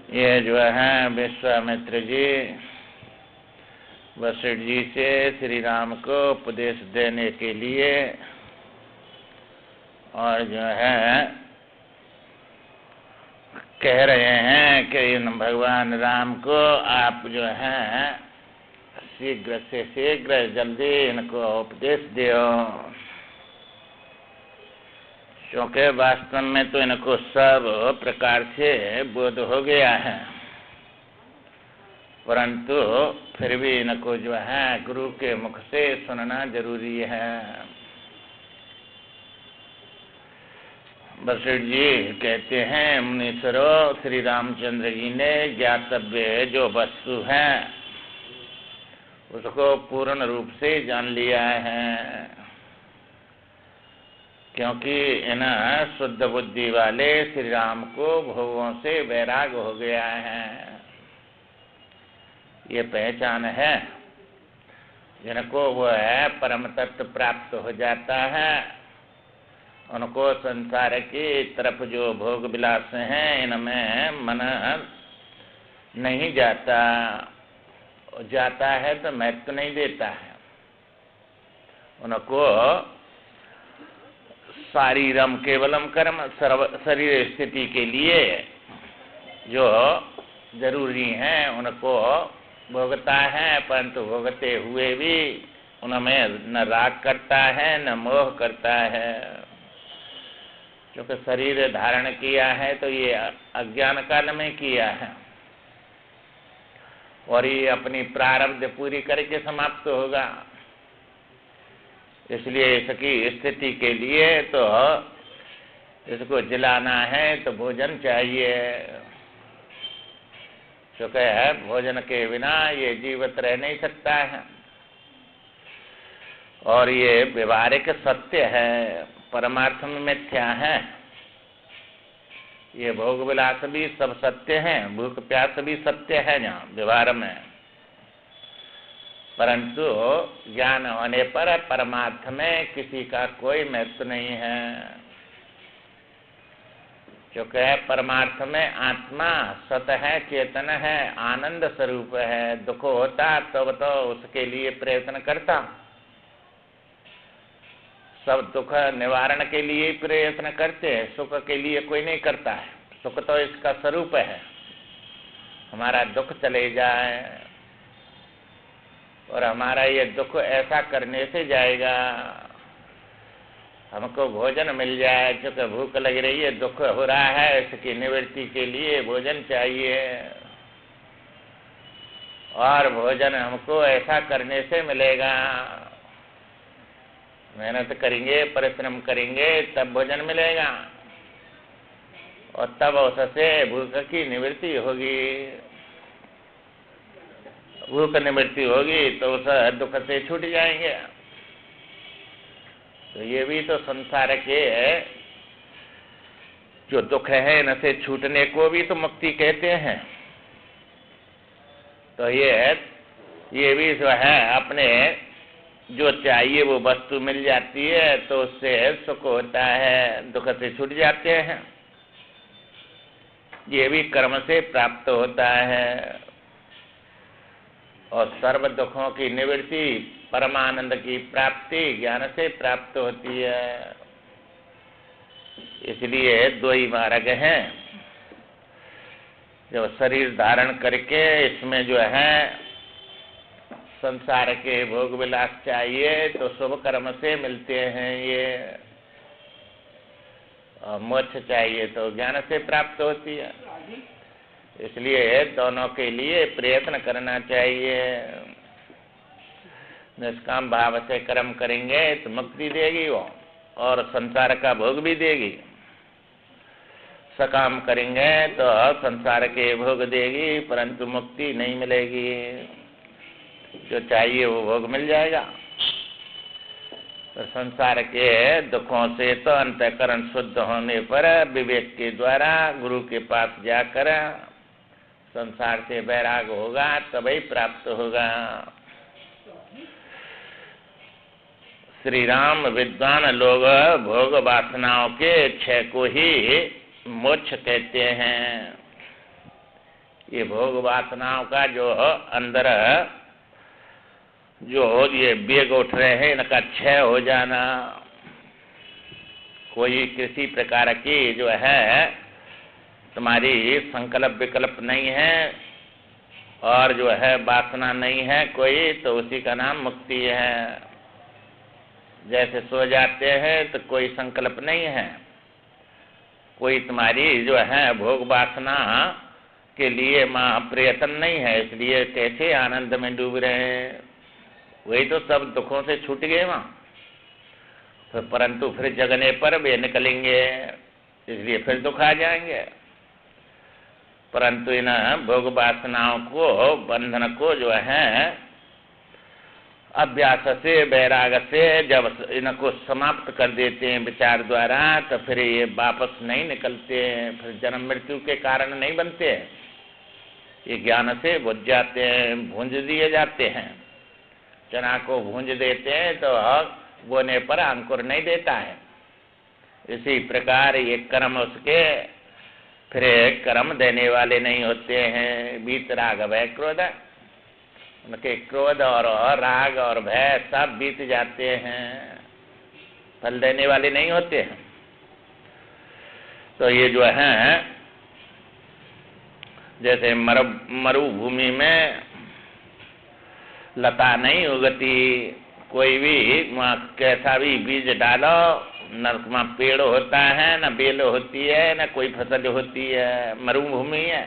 ये जो है विश्वामित्र जी वशिष्ठ जी से श्री राम को उपदेश देने के लिए और जो है कह रहे हैं कि इन भगवान राम को आप जो है शीघ्र से शीघ्र जल्दी इनको उपदेश दो, क्योंकि वास्तव में तो इनको सब प्रकार से बोध हो गया है, परंतु फिर भी इनको जो है गुरु के मुख से सुनना जरूरी है। वशिष्ठ जी कहते हैं, मुनीश्वरों, श्री रामचंद्र जी ने ज्ञातव्य जो वस्तु है उसको पूर्ण रूप से जान लिया है, क्योंकि इन शुद्ध बुद्धि वाले श्री राम को भोगों से वैराग हो गया है। ये पहचान है जिनको वो है परम तत्व प्राप्त हो जाता है, उनको संसार की तरफ जो भोग विलास हैं इनमें मन नहीं जाता, जाता है तो महत्व नहीं देता है। उनको शारीरम केवलम कर्म शरीर स्थिति के लिए जो जरूरी है उनको भोगता है, परंतु भोगते हुए भी उनमें न राग करता है न मोह करता है, क्योंकि शरीर धारण किया है तो ये अज्ञान काल में किया है और ये अपनी प्रारब्ध पूरी करके समाप्त होगा। इसलिए इसकी स्थिति के लिए तो इसको जिलाना है तो भोजन चाहिए, क्योंकि भोजन के बिना ये जीवित रह नहीं सकता है। और ये व्यवहारिक सत्य है, परमार्थ में मिथ्या है। ये भोग विलास भी सब सत्य हैं, भूख प्यास भी सत्य है यहाँ व्यवहार में, परंतु ज्ञान होने पर परमार्थ में किसी का कोई महत्व नहीं है, क्योंकि परमार्थ में आत्मा सत है, चेतन है, आनंद स्वरूप है। दुख होता तो उसके लिए प्रयत्न करता, सब दुख निवारण के लिए प्रयत्न करते हैं, सुख के लिए कोई नहीं करता है। सुख तो इसका स्वरूप है, हमारा दुख चले जाए और हमारा ये दुख ऐसा करने से जाएगा, हमको भोजन मिल जाए, क्योंकि भूख लग रही है, दुख हो रहा है, इसकी निवृत्ति के लिए भोजन चाहिए और भोजन हमको ऐसा करने से मिलेगा, मेहनत करेंगे, परिश्रम करेंगे तब भोजन मिलेगा और तब उससे भूख की निवृत्ति होगी। भूख निवृत्ति होगी तो उस दुख से छूट जाएंगे। तो ये भी तो संसार के जो दुख है इनसे छूटने को भी तो मुक्ति कहते हैं। तो ये भी जो है अपने जो चाहिए वो वस्तु मिल जाती है तो उससे सुख होता है, दुख से छूट जाते हैं। ये भी कर्म से प्राप्त होता है और सर्व दुखों की निवृत्ति, परमानंद की प्राप्ति ज्ञान से प्राप्त होती है। इसलिए दो ही मार्ग हैं, जो शरीर धारण करके इसमें जो है संसार के भोग विलास चाहिए तो शुभ कर्म से मिलते हैं ये, और मोक्ष चाहिए तो ज्ञान से प्राप्त होती है। इसलिए दोनों के लिए प्रयत्न करना चाहिए। निष्काम भाव से कर्म करेंगे तो मुक्ति देगी वो और संसार का भोग भी देगी, सकाम करेंगे तो संसार के भोग देगी परंतु मुक्ति नहीं मिलेगी। जो चाहिए वो भोग मिल जाएगा। तो संसार के दुखों से तो अंतःकरण शुद्ध होने पर विवेक के द्वारा गुरु के पास जाकर संसार से वैराग होगा तभी प्राप्त होगा। श्री राम विद्वान लोग भोग वासनाओं के क्षय को ही मोक्ष कहते हैं। ये भोग वासनाओं का जो अंदर जो ये वेग उठ रहे हैं, इनका क्षय हो जाना, कोई किसी प्रकार की जो है तुम्हारी संकल्प विकल्प नहीं है और जो है वासना नहीं है कोई, तो उसी का नाम मुक्ति है। जैसे सो जाते हैं तो कोई संकल्प नहीं है, कोई तुम्हारी जो है भोग वासना के लिए प्रयत्न नहीं है, इसलिए कैसे आनंद में डूब रहे हैं। वही तो सब दुखों से छूट गए वहाँ, तो परंतु फिर जगने पर वे निकलेंगे, इसलिए फिर दुख आ जाएंगे। परंतु इन भोग वासनाओं को, बंधन को जो है अभ्यास से, वैराग से जब इनको समाप्त कर देते हैं विचार द्वारा, तो फिर ये वापस नहीं निकलते हैं, फिर जन्म मृत्यु के कारण नहीं बनते हैं। ये ज्ञान से बुझ जाते हैं, भूंज दिए जाते हैं। चना को भूंज देते हैं तो बोने पर अंकुर नहीं देता है। इसी प्रकार ये कर्म उसके फिर कर्म देने वाले नहीं होते हैं। बीत राग भय क्रोध, उनके क्रोध और राग और भय सब बीत जाते हैं, फल देने वाले नहीं होते हैं। तो ये जो है जैसे मरुभूमि में लता नहीं उगती, कोई भी कैसा भी बीज डालो, न वहाँ पेड़ होता है, न बेल होती है, न कोई फसल होती है, मरुभूमि है।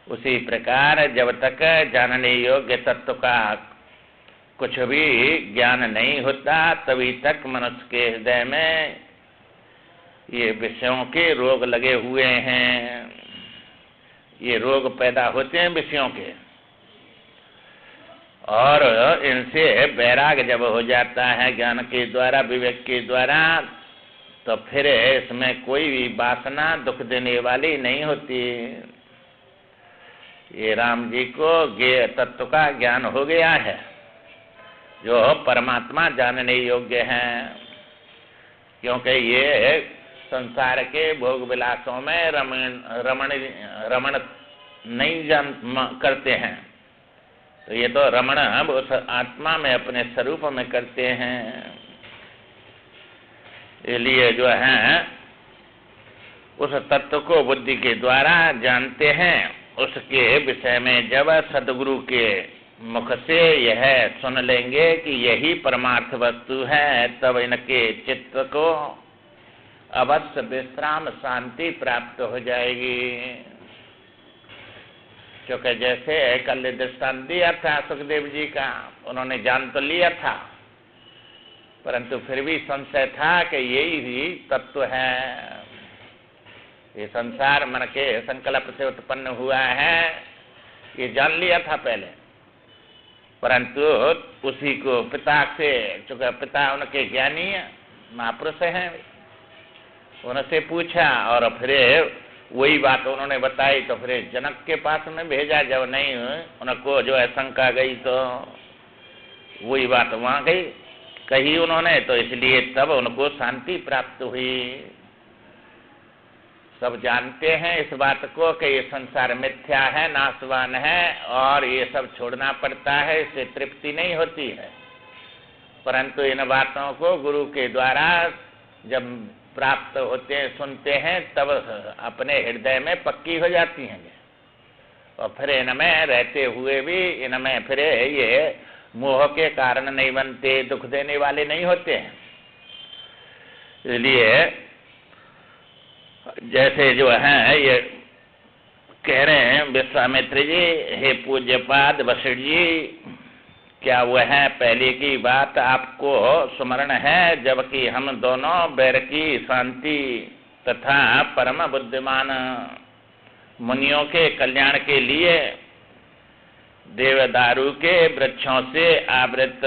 उसी प्रकार जब तक जानने योग्य तत्व का कुछ भी ज्ञान नहीं होता, तभी तक मनुष्य के हृदय में ये विषयों के रोग लगे हुए हैं। ये रोग पैदा होते हैं विषयों के, और इनसे वैराग जब हो जाता है ज्ञान के द्वारा, विवेक के द्वारा, तो फिर इसमें कोई भी वासना दुख देने वाली नहीं होती। ये राम जी को ज्ञेय तत्व का ज्ञान हो गया है, जो परमात्मा जानने योग्य हैं। क्योंकि ये संसार के भोग विलासों में रमण नहीं करते हैं, तो ये तो रमण उस आत्मा में अपने स्वरूप में करते हैं। इसलिए जो है उस तत्व को बुद्धि के द्वारा जानते हैं। उसके विषय में जब सदगुरु के मुख से यह सुन लेंगे कि यही परमार्थ वस्तु है, तब इनके चित्त को अवश्य विश्राम शांति प्राप्त हो जाएगी। क्योंकि जैसे कल दृष्टांत दिया था सुखदेव जी का, उन्होंने जान तो लिया था, परंतु फिर भी संशय था कि यही ही तत्व है। ये संसार मन के संकल्प से उत्पन्न हुआ है, ये जान लिया था पहले, परंतु उसी को पिता से, चूंकि पिता उनके ज्ञानी महापुरुष हैं, उनसे पूछा और फिर वही बात उन्होंने बताई। तो फिर जनक के पास में भेजा, जब नहीं उनको जो है शंका गई तो वही बात वहाँ गई कही उन्होंने, तो इसलिए तब उनको शांति प्राप्त हुई। सब जानते हैं इस बात को कि ये संसार मिथ्या है, नाशवान है, और ये सब छोड़ना पड़ता है, इससे तृप्ति नहीं होती है। परंतु इन बातों को गुरु के द्वारा जब प्राप्त होते हैं, सुनते हैं, तब अपने हृदय में पक्की हो जाती हैं, और फिर इनमें रहते हुए भी इनमें फिर ये मोह के कारण नहीं बनते, दुख देने वाले नहीं होते हैं। इसलिए जैसे जो है ये कह रहे हैं विश्वामित्र जी, हे पूज्यपाद वशिष्ठ जी, क्या वह है पहले की बात आपको स्मरण है, जबकि हम दोनों बैर की शांति तथा परम बुद्धिमान मुनियों के कल्याण के लिए देवदारू के वृक्षों से आवृत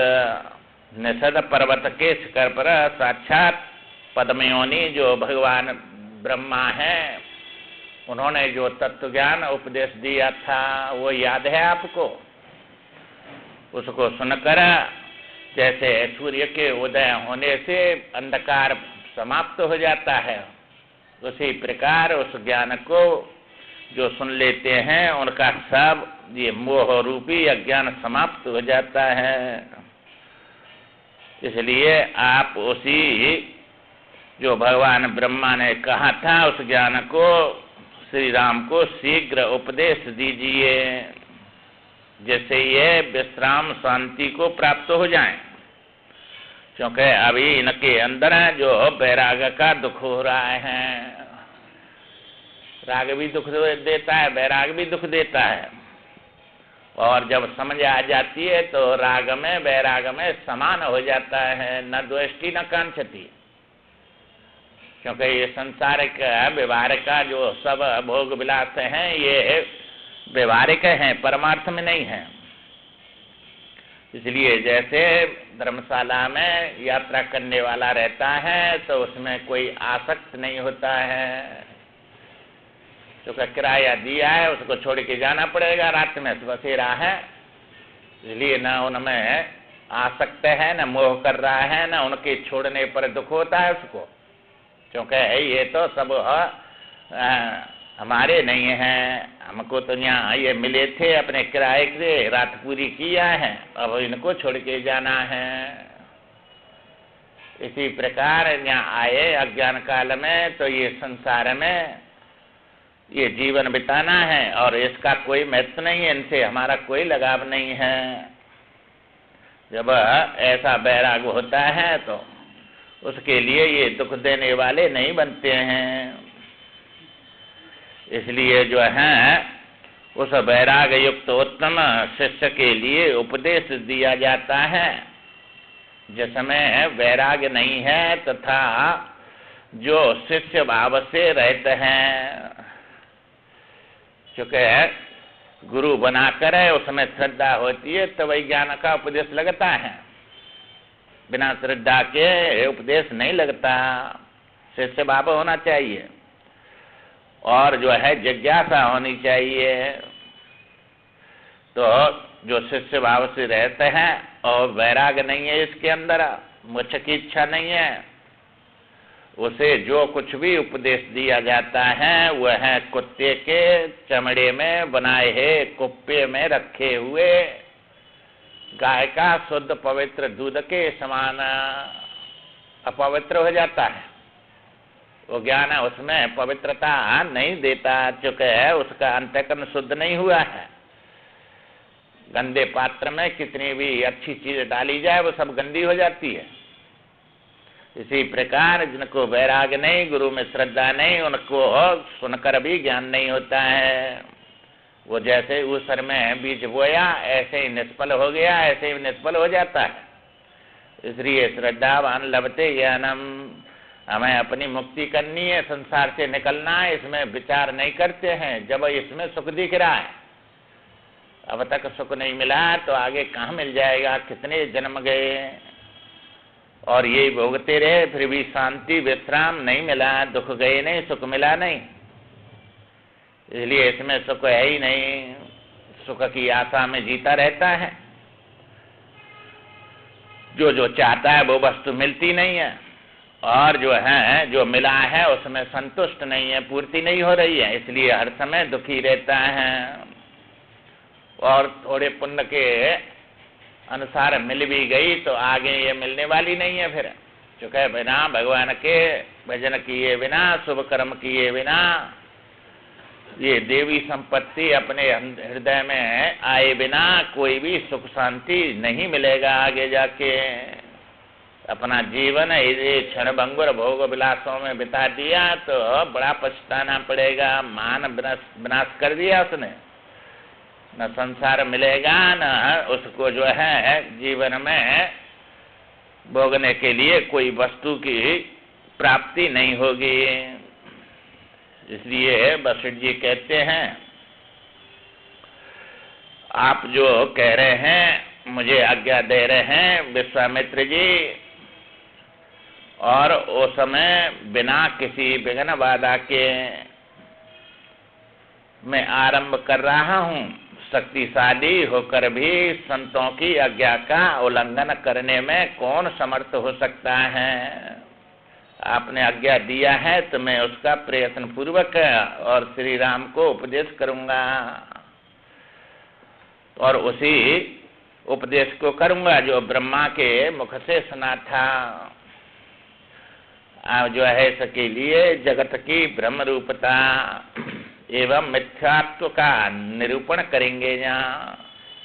निषद पर्वत के शिखर पर साक्षात पद्मयोनि जो भगवान ब्रह्मा है, उन्होंने जो तत्व ज्ञान उपदेश दिया था वो याद है आपको? उसको सुनकर जैसे सूर्य के उदय होने से अंधकार समाप्त हो जाता है, उसी प्रकार उस ज्ञान को जो सुन लेते हैं उनका सब ये मोह रूपी अज्ञान समाप्त हो जाता है। इसलिए आप उसी जो भगवान ब्रह्मा ने कहा था उस ज्ञान को श्री राम को शीघ्र उपदेश दीजिए, जिससे ये विश्राम शांति को प्राप्त हो जाएं। क्योंकि अभी इनके अंदर जो वैराग का दुख हो रहा है, राग भी दुख देता है, वैराग भी दुख देता है, और जब समझ आ जाती है तो राग में वैराग में समान हो जाता है, न द्वेष्टि न कांक्षति। क्योंकि ये संसारिक व्यवहार का जो सब भोग विलास हैं ये व्यवहारिक हैं, परमार्थ में नहीं है। इसलिए जैसे धर्मशाला में यात्रा करने वाला रहता है तो उसमें कोई आसक्त नहीं होता है, जो का किराया दिया है उसको छोड़ के जाना पड़ेगा, रात में बसेरा है, इसलिए न उनमें आसक्त है, न मोह कर रहा है, न उनके छोड़ने पर दुख होता है उसको। क्योंकि ये तो सब हमारे नहीं हैं, हमको तो यहाँ ये मिले थे अपने किराए से, रात पूरी किया है, अब इनको छोड़ के जाना है। इसी प्रकार यहाँ आए अज्ञान काल में तो ये संसार में ये जीवन बिताना है और इसका कोई महत्व नहीं है, इनसे हमारा कोई लगाव नहीं है। जब ऐसा वैराग होता है तो उसके लिए ये दुख देने वाले नहीं बनते हैं। इसलिए जो है उस वैराग युक्त उत्तम शिष्य के लिए उपदेश दिया जाता है जिसमें वैराग नहीं है तथा जो शिष्य भाव से रहते हैं। क्योंकि गुरु बनाकर उसमें श्रद्धा होती है तो वही ज्ञान का उपदेश लगता है, बिना श्रद्धा के उपदेश नहीं लगता। शिष्य भाव होना चाहिए और जो है जिज्ञासा होनी चाहिए। तो जो शिष्य भाव से रहते हैं और वैराग नहीं है इसके अंदर, मोक्ष की इच्छा नहीं है, उसे जो कुछ भी उपदेश दिया जाता है वह है कुत्ते के चमड़े में बनाए है कुप्पे में रखे हुए गाय का शुद्ध पवित्र दूध के समान अपवित्र हो जाता है। वो ज्ञान उसमें पवित्रता नहीं देता, चूंकि उसका अंतःकरण शुद्ध नहीं हुआ है। गंदे पात्र में कितनी भी अच्छी चीज डाली जाए वो सब गंदी हो जाती है। इसी प्रकार जिनको वैराग नहीं, गुरु में श्रद्धा नहीं, उनको सुनकर भी ज्ञान नहीं होता है। वो जैसे ऊसर में बीज बोया ऐसे ही निष्फल हो गया, ऐसे ही निष्फल हो जाता है। इसलिए श्रद्धावान लभते ज्ञानम, हमें अपनी मुक्ति करनी है, संसार से निकलना है, इसमें विचार नहीं करते हैं। जब इसमें सुख दिख रहा है, अब तक सुख नहीं मिला तो आगे कहाँ मिल जाएगा, कितने जन्म गए और यही भोगते रहे, फिर भी शांति विश्राम नहीं मिला, दुख गए नहीं, सुख मिला नहीं। इसलिए इसमें सुख है ही नहीं, सुख की आशा में जीता रहता है। जो जो चाहता है वो वस्तु मिलती नहीं है और जो है जो मिला है उसमें संतुष्ट नहीं है, पूर्ति नहीं हो रही है, इसलिए हर समय दुखी रहता है। और थोड़े पुण्य के अनुसार मिल भी गई तो आगे ये मिलने वाली नहीं है फिर, चूंकि बिना भगवान के भजन किए बिना, शुभ कर्म किए बिना, ये देवी संपत्ति अपने हृदय में आए बिना कोई भी सुख शांति नहीं मिलेगा आगे जाके। अपना जीवन ये क्षण भंगुर भोग विलासों में बिता दिया तो बड़ा पछताना पड़ेगा। मान विनाश कर दिया उसने, न संसार मिलेगा न उसको जो है जीवन में भोगने के लिए कोई वस्तु की प्राप्ति नहीं होगी। इसलिए वशिष्ठ जी कहते हैं, आप जो कह रहे हैं मुझे आज्ञा दे रहे हैं विश्वामित्र जी, और उस समय बिना किसी विघ्न बाधा के मैं आरंभ कर रहा हूँ। शक्तिशाली होकर भी संतों की आज्ञा का उल्लंघन करने में कौन समर्थ हो सकता है। आपने आज्ञा दिया है तो मैं उसका प्रयत्न पूर्वक और श्री राम को उपदेश करूंगा और उसी उपदेश को करूंगा जो ब्रह्मा के मुख से सुना था। जो है इसके लिए जगत की ब्रह्म रूपता एवं मिथ्यात्व का निरूपण करेंगे यहाँ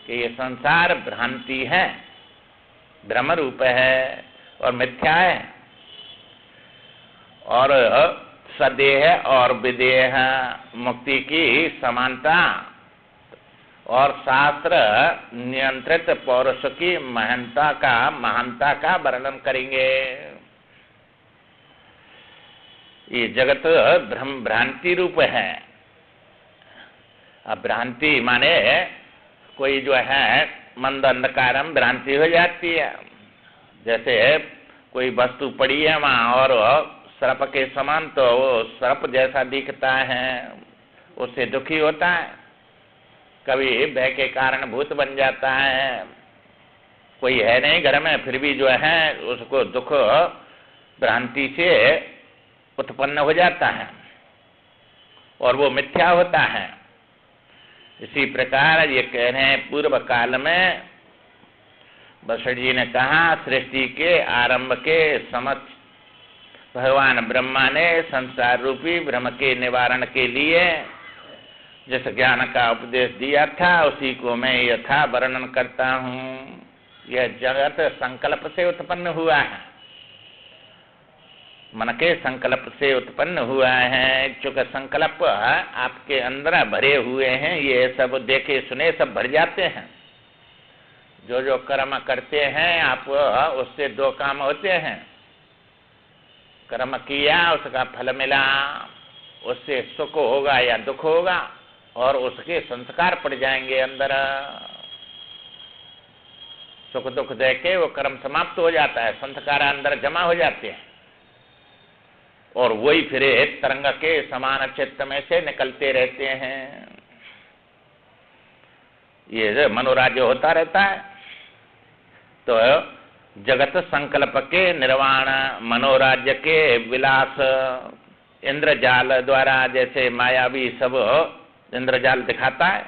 कि ये संसार भ्रांति है, भ्रम रूप है और मिथ्या है और सदेह और विदेह मुक्ति की समानता और शास्त्र नियंत्रित पौरुष की महानता का वर्णन करेंगे। ये जगत भ्रांति रूप है। अब भ्रांति माने कोई जो है मंद अंधकारम भ्रांति हो जाती है। जैसे कोई वस्तु पड़ी है वहाँ और सर्प के समान तो वो सर्प जैसा दिखता है, उससे दुखी होता है, कभी भय के कारण भूत बन जाता है। कोई है नहीं घर में फिर भी जो है उसको दुख भ्रांति से उत्पन्न हो जाता है और वो मिथ्या होता है। इसी प्रकार ये कह रहे हैं पूर्व काल में वशिष्ठ जी ने कहा सृष्टि के आरंभ के समक्ष भगवान ब्रह्मा ने संसार रूपी भ्रम के निवारण के लिए जिस ज्ञान का उपदेश दिया था उसी को मैं यथा वर्णन करता हूँ। यह जगत संकल्प से उत्पन्न हुआ है, मन के संकल्प से उत्पन्न हुआ है। चूंकि संकल्प आपके अंदर भरे हुए हैं, ये सब देखे सुने सब भर जाते हैं। जो जो कर्म करते हैं आप उससे दो काम होते हैं, कर्म किया उसका फल मिला, उससे सुख होगा या दुख होगा और उसके संस्कार पड़ जाएंगे अंदर। सुख दुख देके वो कर्म समाप्त हो जाता है, संस्कार अंदर जमा हो जाते हैं और वही फिर एक तरंग के समान चित्त में से निकलते रहते हैं। ये मनोराज्य होता रहता है। तो जगत संकल्प के निर्वाण, मनोराज्य के विलास, इंद्रजाल द्वारा जैसे मायावी सब इंद्रजाल दिखाता है,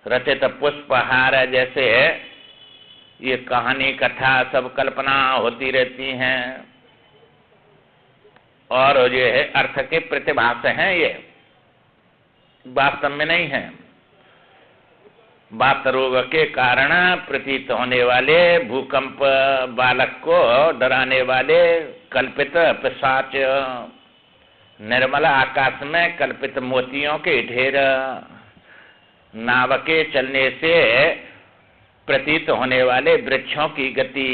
रचित पुष्पहार जैसे ये कहानी कथा सब कल्पना होती रहती हैं और ये अर्थ के प्रतिभास हैं, ये वास्तव में नहीं है। वात रोग के कारण प्रतीत होने वाले भूकंप, बालक को डराने वाले कल्पित पिशाच, निर्मल आकाश में कल्पित मोतियों के ढेर, नाव के चलने से प्रतीत होने वाले वृक्षों की गति।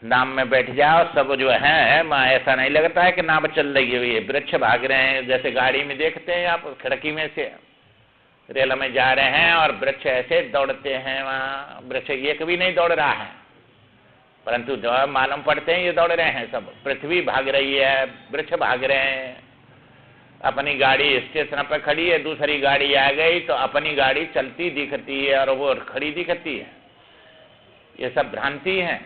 नाव में बैठ जाओ सब जो है माँ ऐसा नहीं लगता है कि नाव चल रही हुई है, वृक्ष भाग रहे हैं। जैसे गाड़ी में देखते हैं आप खिड़की में से रेल में जा रहे हैं और वृक्ष ऐसे दौड़ते हैं, वहाँ वृक्ष एक भी नहीं दौड़ रहा है परंतु जो मालूम पड़ते हैं ये दौड़ रहे हैं सब। पृथ्वी भाग रही है, वृक्ष भाग रहे हैं। अपनी गाड़ी स्टेशन पर खड़ी है, दूसरी गाड़ी आ गई तो अपनी गाड़ी चलती दिखती है और वो खड़ी दिखती है। ये सब भ्रांति है।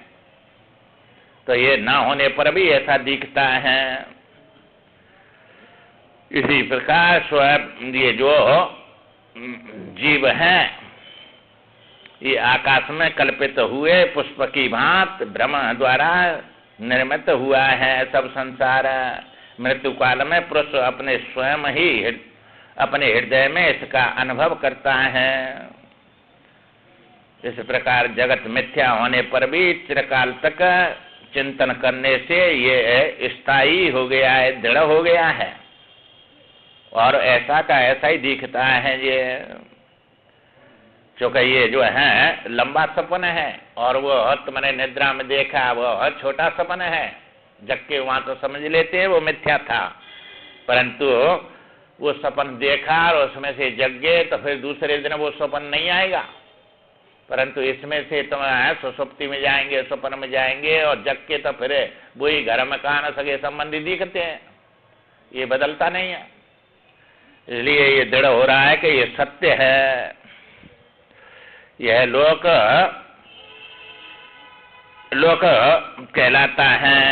तो ये ना होने पर भी ऐसा दिखता है। इसी प्रकार स्वयं ये जो जीव हैं ये आकाश में कल्पित हुए पुष्प की भांति भ्रम द्वारा निर्मित हुआ है सब संसार। मृत्यु काल में पुरुष अपने स्वयं ही अपने हृदय में इसका अनुभव करता है। इस प्रकार जगत मिथ्या होने पर भी चिरकाल तक चिंतन करने से ये स्थायी हो गया है, दृढ़ हो गया है और ऐसा का ऐसा ही दिखता है ये। क्योंकि ये जो है लंबा सपन है और वो तुमने निद्रा में देखा वो छोटा सपन है। जग के वहां तो समझ लेते हैं वो मिथ्या था, परंतु वो सपन देखा और उसमें से जग गए तो फिर दूसरे दिन वो सपन नहीं आएगा। परंतु इसमें से तुम सुसुप्ति में जाएंगे, सपन में जाएंगे और जग के तो फिर वही घर में कहा न सके संबंधी दिखते हैं, ये बदलता नहीं है। इसलिए ये दृढ़ हो रहा है कि ये सत्य है। यह लोक कहलाता है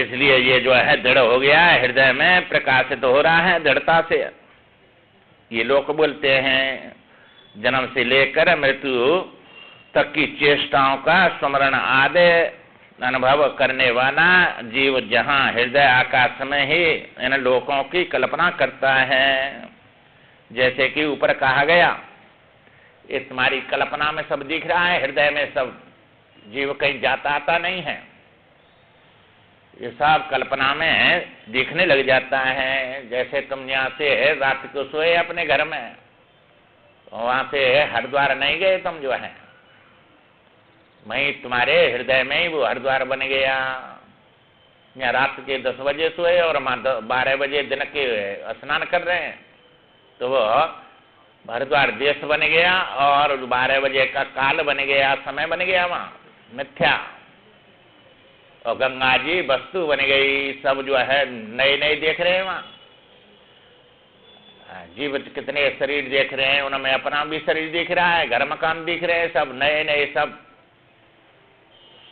इसलिए ये जो है दृढ़ हो गया, हृदय में प्रकाशित हो रहा है दृढ़ता से। ये लोग बोलते हैं जन्म से लेकर मृत्यु तक की चेष्टाओं का स्मरण आदि अनुभव करने वाला जीव जहाँ हृदय आकाश में ही इन लोकों की कल्पना करता है। जैसे कि ऊपर कहा गया, ये तुम्हारी कल्पना में सब दिख रहा है, हृदय में सब जीव कहीं जाता आता नहीं है, ये सब कल्पना में दिखने लग जाता है। जैसे तुम यहाँ से रात को सोए अपने घर में, वहां से हरिद्वार नहीं गए तुम, जो है वहीं तुम्हारे हृदय में ही वो हरिद्वार बन गया। यहाँ रात के 10 बजे सोए और 12 बजे दिन के स्नान कर रहे हैं, तो वो हरिद्वार देश बन गया और 12 बजे का काल बन गया, समय बन गया वहाँ मिथ्या। और गंगा जी वस्तु बन गई, सब जो है नए नए देख रहे हैं वहाँ। जीव कितने शरीर देख रहे हैं, उनमें अपना भी शरीर दिख रहा है, घर मकान दिख रहे हैं, सब नए नए,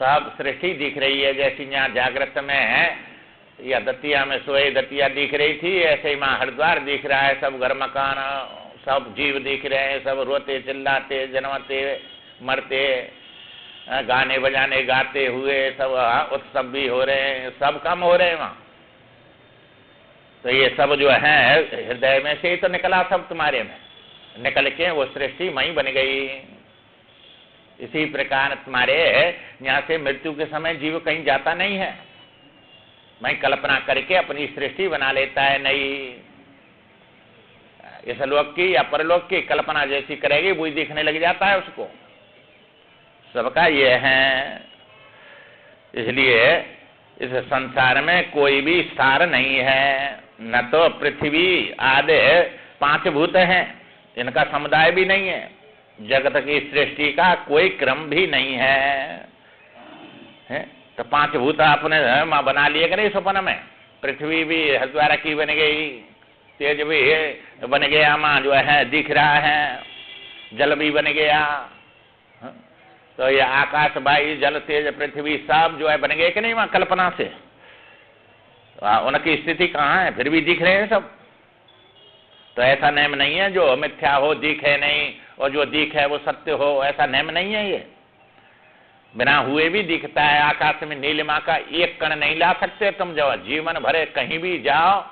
सब सृष्टि दिख रही है। जैसे यहाँ जागृत में है या दतिया में सोए दतिया दिख रही थी, ऐसे ही वहाँ हरिद्वार दिख रहा है, सब घर मकान सब जीव दिख रहे हैं, सब रोते चिल्लाते जन्मते मरते गाने बजाने गाते हुए सब उत्सव भी हो रहे हैं, सब काम हो रहे हैं वहाँ। तो ये सब जो है हृदय में से ही तो निकला, सब तुम्हारे में निकल के वो सृष्टि मई बन गई। इसी प्रकार तुम्हारे यहाँ से मृत्यु के समय जीव कहीं जाता नहीं है, मैं कल्पना करके अपनी सृष्टि बना लेता है नई। इस लोक की या परलोक की कल्पना जैसी करेगी वही दिखने लग जाता है उसको। सबका ये है। इसलिए इस संसार में कोई भी सार नहीं है, न तो पृथ्वी आदि 5 भूत हैं, इनका समुदाय भी नहीं है, जगत की सृष्टि का कोई क्रम भी नहीं है, तो 5 भूत आपने बना लिए कि नहीं स्वप्न में। पृथ्वी भी हरिद्वार की बन गई, तेज भी बन गया, माँ जो है दिख रहा है, जल भी बन गया। तो ये आकाश वायु जल तेज पृथ्वी सब जो है बन गए कि नहीं वहाँ कल्पना से। उनकी स्थिति कहाँ है, फिर भी दिख रहे हैं सब। तो ऐसा नेम नहीं है जो मिथ्या हो दिखे नहीं, और जो दिख है वो सत्य हो, ऐसा नेम नहीं है। ये बिना हुए भी दिखता है। आकाश में नीलिमा का एक कण नहीं ला सकते तुम, जो जीवन भरे कहीं भी जाओ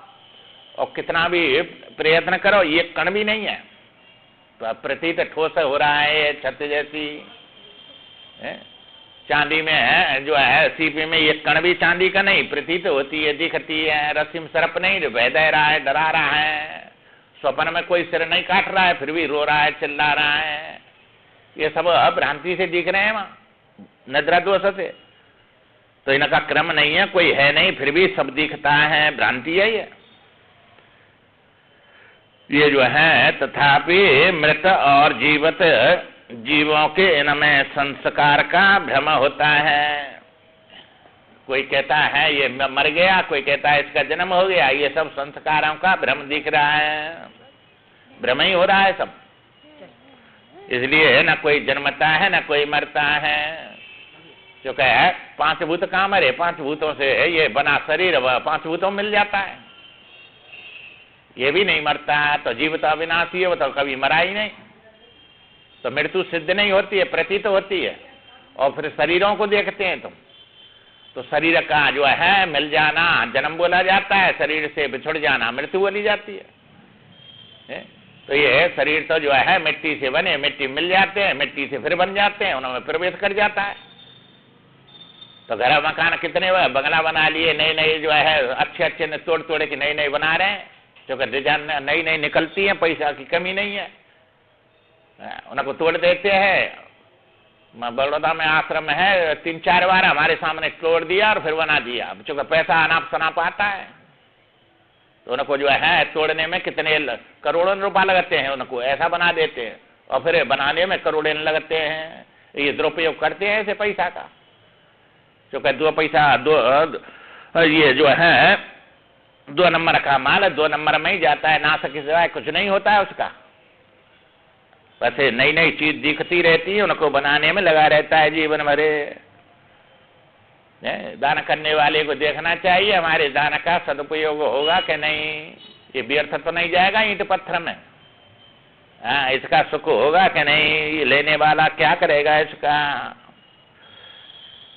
और कितना भी प्रयत्न करो, एक कण भी नहीं है। तो प्रतीत ठोस हो रहा है छत जैसी। चांदी में है जो है सीपी में एक कण भी चांदी का नहीं, प्रतीत होती है, दिखती है। रस्सी में सर्प नहीं जो बह दे रहा है, डरा रहा है। स्वप्न में कोई सिर नहीं काट रहा है, फिर भी रो रहा है, चिल्ला रहा है। ये सब भ्रांति से दिख रहे हैं वहां, निद्रा दोष से। तो इनका क्रम नहीं है, कोई है नहीं, फिर भी सब दिखता है, भ्रांति है ये जो है। तथापि मृत और जीवित जीवों के इनमें संस्कार का भ्रम होता है। कोई कहता है ये मर गया, कोई कहता है इसका जन्म हो गया। ये सब संस्कारों का भ्रम दिख रहा है, भ्रम ही हो रहा है सब। इसलिए न कोई जन्मता है न कोई मरता है। जो कहे 5 भूत कहाँ मरे, 5 भूतों से ये बना शरीर 5 भूतों मिल जाता है, ये भी नहीं मरता है। तो जीव तो अविनाशी है, वो तो कभी मरा ही नहीं। तो मृत्यु सिद्ध नहीं होती है, प्रतीत होती है। और फिर शरीरों को देखते हैं तुम, तो शरीर का जो है मिल जाना जन्म बोला जाता है, शरीर से बिछुड़ जाना मृत्यु बोली जाती है। तो ये शरीर तो जो है मिट्टी से बने, मिट्टी मिल जाते हैं, मिट्टी से फिर बन जाते हैं, उनमें प्रवेश कर जाता है। तो घर मकान कितने बंगला बना लिए, नए नए जो है अच्छे अच्छे तोड़ तोड़ के नए नए बना रहे हैं, क्योंकि डिजाइन नई नई निकलती है, पैसा की कमी नहीं है। उनको तोड़ देते हैं। बड़ौदा में आश्रम है, 3-4 बार हमारे सामने तोड़ दिया और फिर बना दिया, चूंकि पैसा अनाप शनाप आता है। तो उनको जो है तोड़ने में कितने करोड़ों रुपया लगते हैं, उनको ऐसा बना देते हैं और फिर बनाने में करोड़ों लगते हैं। ये दुरुपयोग करते हैं ऐसे पैसा का, क्योंकि 2 पैसा ये जो है 2 नंबर का माल 2 नंबर में ही जाता है, ना सके सिवाय कुछ नहीं होता है उसका। वैसे नई नई चीज दिखती रहती है, उनको बनाने में लगा रहता है जीवन भरे। दान करने वाले को देखना चाहिए हमारे दान का सदुपयोग होगा कि नहीं, ये व्यर्थ तो नहीं जाएगा ईंट पत्थर में। हाँ, इसका सुख होगा कि नहीं, लेने वाला क्या करेगा इसका।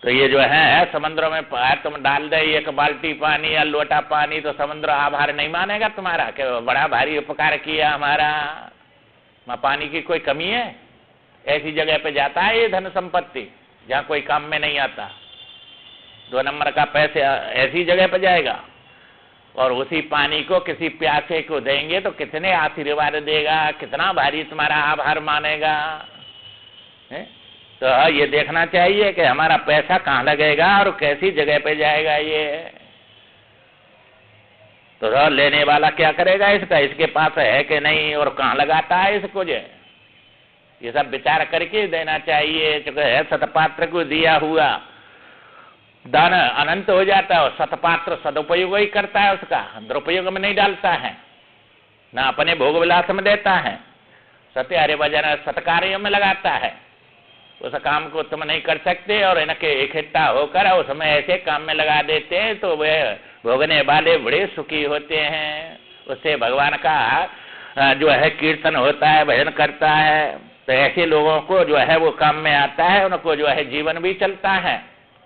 तो ये जो है समुद्र में तुम डाल दे एक बाल्टी पानी या लोटा पानी, तो समुद्र आभार नहीं मानेगा तुम्हारा कि बड़ा भारी उपकार किया हमारा। वहाँ पानी की कोई कमी है? ऐसी जगह पे जाता है ये धन संपत्ति जहाँ कोई काम में नहीं आता। 2 नंबर का पैसे ऐसी जगह पे जाएगा, और उसी पानी को किसी प्यासे को देंगे तो कितने आशीर्वाद देगा, कितना भारी तुम्हारा आभार मानेगा। है? तो ये देखना चाहिए कि हमारा पैसा कहाँ लगेगा और कैसी जगह पे जाएगा ये। तो लेने वाला क्या करेगा इसका, इसके पास है कि नहीं और कहाँ लगाता है इसको, ये सब विचार करके देना चाहिए। जो है सतपात्र को दिया हुआ दान अनंत हो जाता है, और सतपात्र सदुपयोग ही करता है, उसका दुरुपयोग में नहीं डालता है, ना अपने भोग विलास में देता है, सत्य हरे भजन सत्कार्यों में लगाता है। उस काम को तुम नहीं कर सकते और इनके इकट्ठा होकर उसमें ऐसे काम में लगा देते हैं, तो वे भोगने वाले बड़े सुखी होते हैं। उससे भगवान का जो है कीर्तन होता है, भजन करता है, तो ऐसे लोगों को जो है वो काम में आता है, उनको जो है जीवन भी चलता है,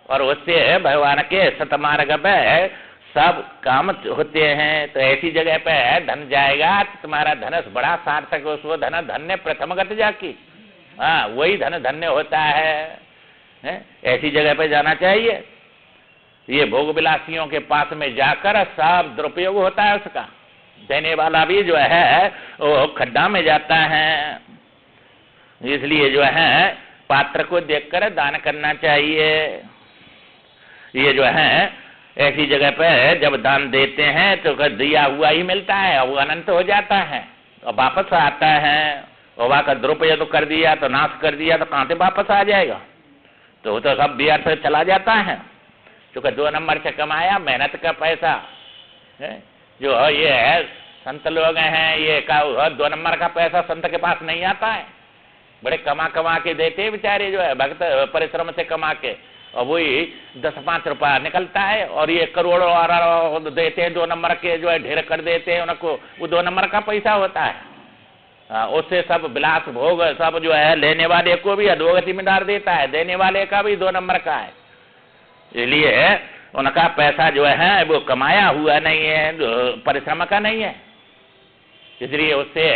और उससे भगवान के सतमार्ग पे सब काम होते हैं। तो ऐसी जगह पे धन जाएगा तो तुम्हारा धनस बड़ा सार्थक, उसको धन धन्य प्रथमगत जाकी, हाँ वही धन धन्य होता है। ऐसी जगह पे जाना चाहिए। ये भोग विलासियों के पास में जाकर सब दुरुपयोग होता है उसका, देने वाला भी जो है वो खड्डा में जाता है। इसलिए जो है पात्र को देखकर दान करना चाहिए। ये जो है ऐसी जगह पे जब दान देते हैं तो दिया हुआ ही मिलता है, वो अनंत हो जाता है और वापस आता है। और वहाँ का दुरुपयोग कर दिया तो नाश कर दिया तो कहाँ से वापस आ जाएगा, तो वो तो सब व्यर्थ से चला जाता है। क्योंकि 2 नंबर से कमाया मेहनत का पैसा है, जो है ये है संत लोग हैं, ये का 2 नंबर का पैसा संत के पास नहीं आता है, बड़े कमा कमा के देते हैं बेचारे, जो है भक्त परिश्रम से कमा के, और वही 10-5 रुपया निकलता है, और ये करोड़ों देते हैं 2 नंबर के, जो है ढेर कर देते हैं उनको, वो 2 नंबर का पैसा होता है। उससे सब विलास भोग सब जो है लेने वाले को भी अधोगति में डाल देता है, देने वाले का भी 2 नंबर का है। इसलिए उनका पैसा जो है वो कमाया हुआ नहीं है, परिश्रम का नहीं है, इसलिए उससे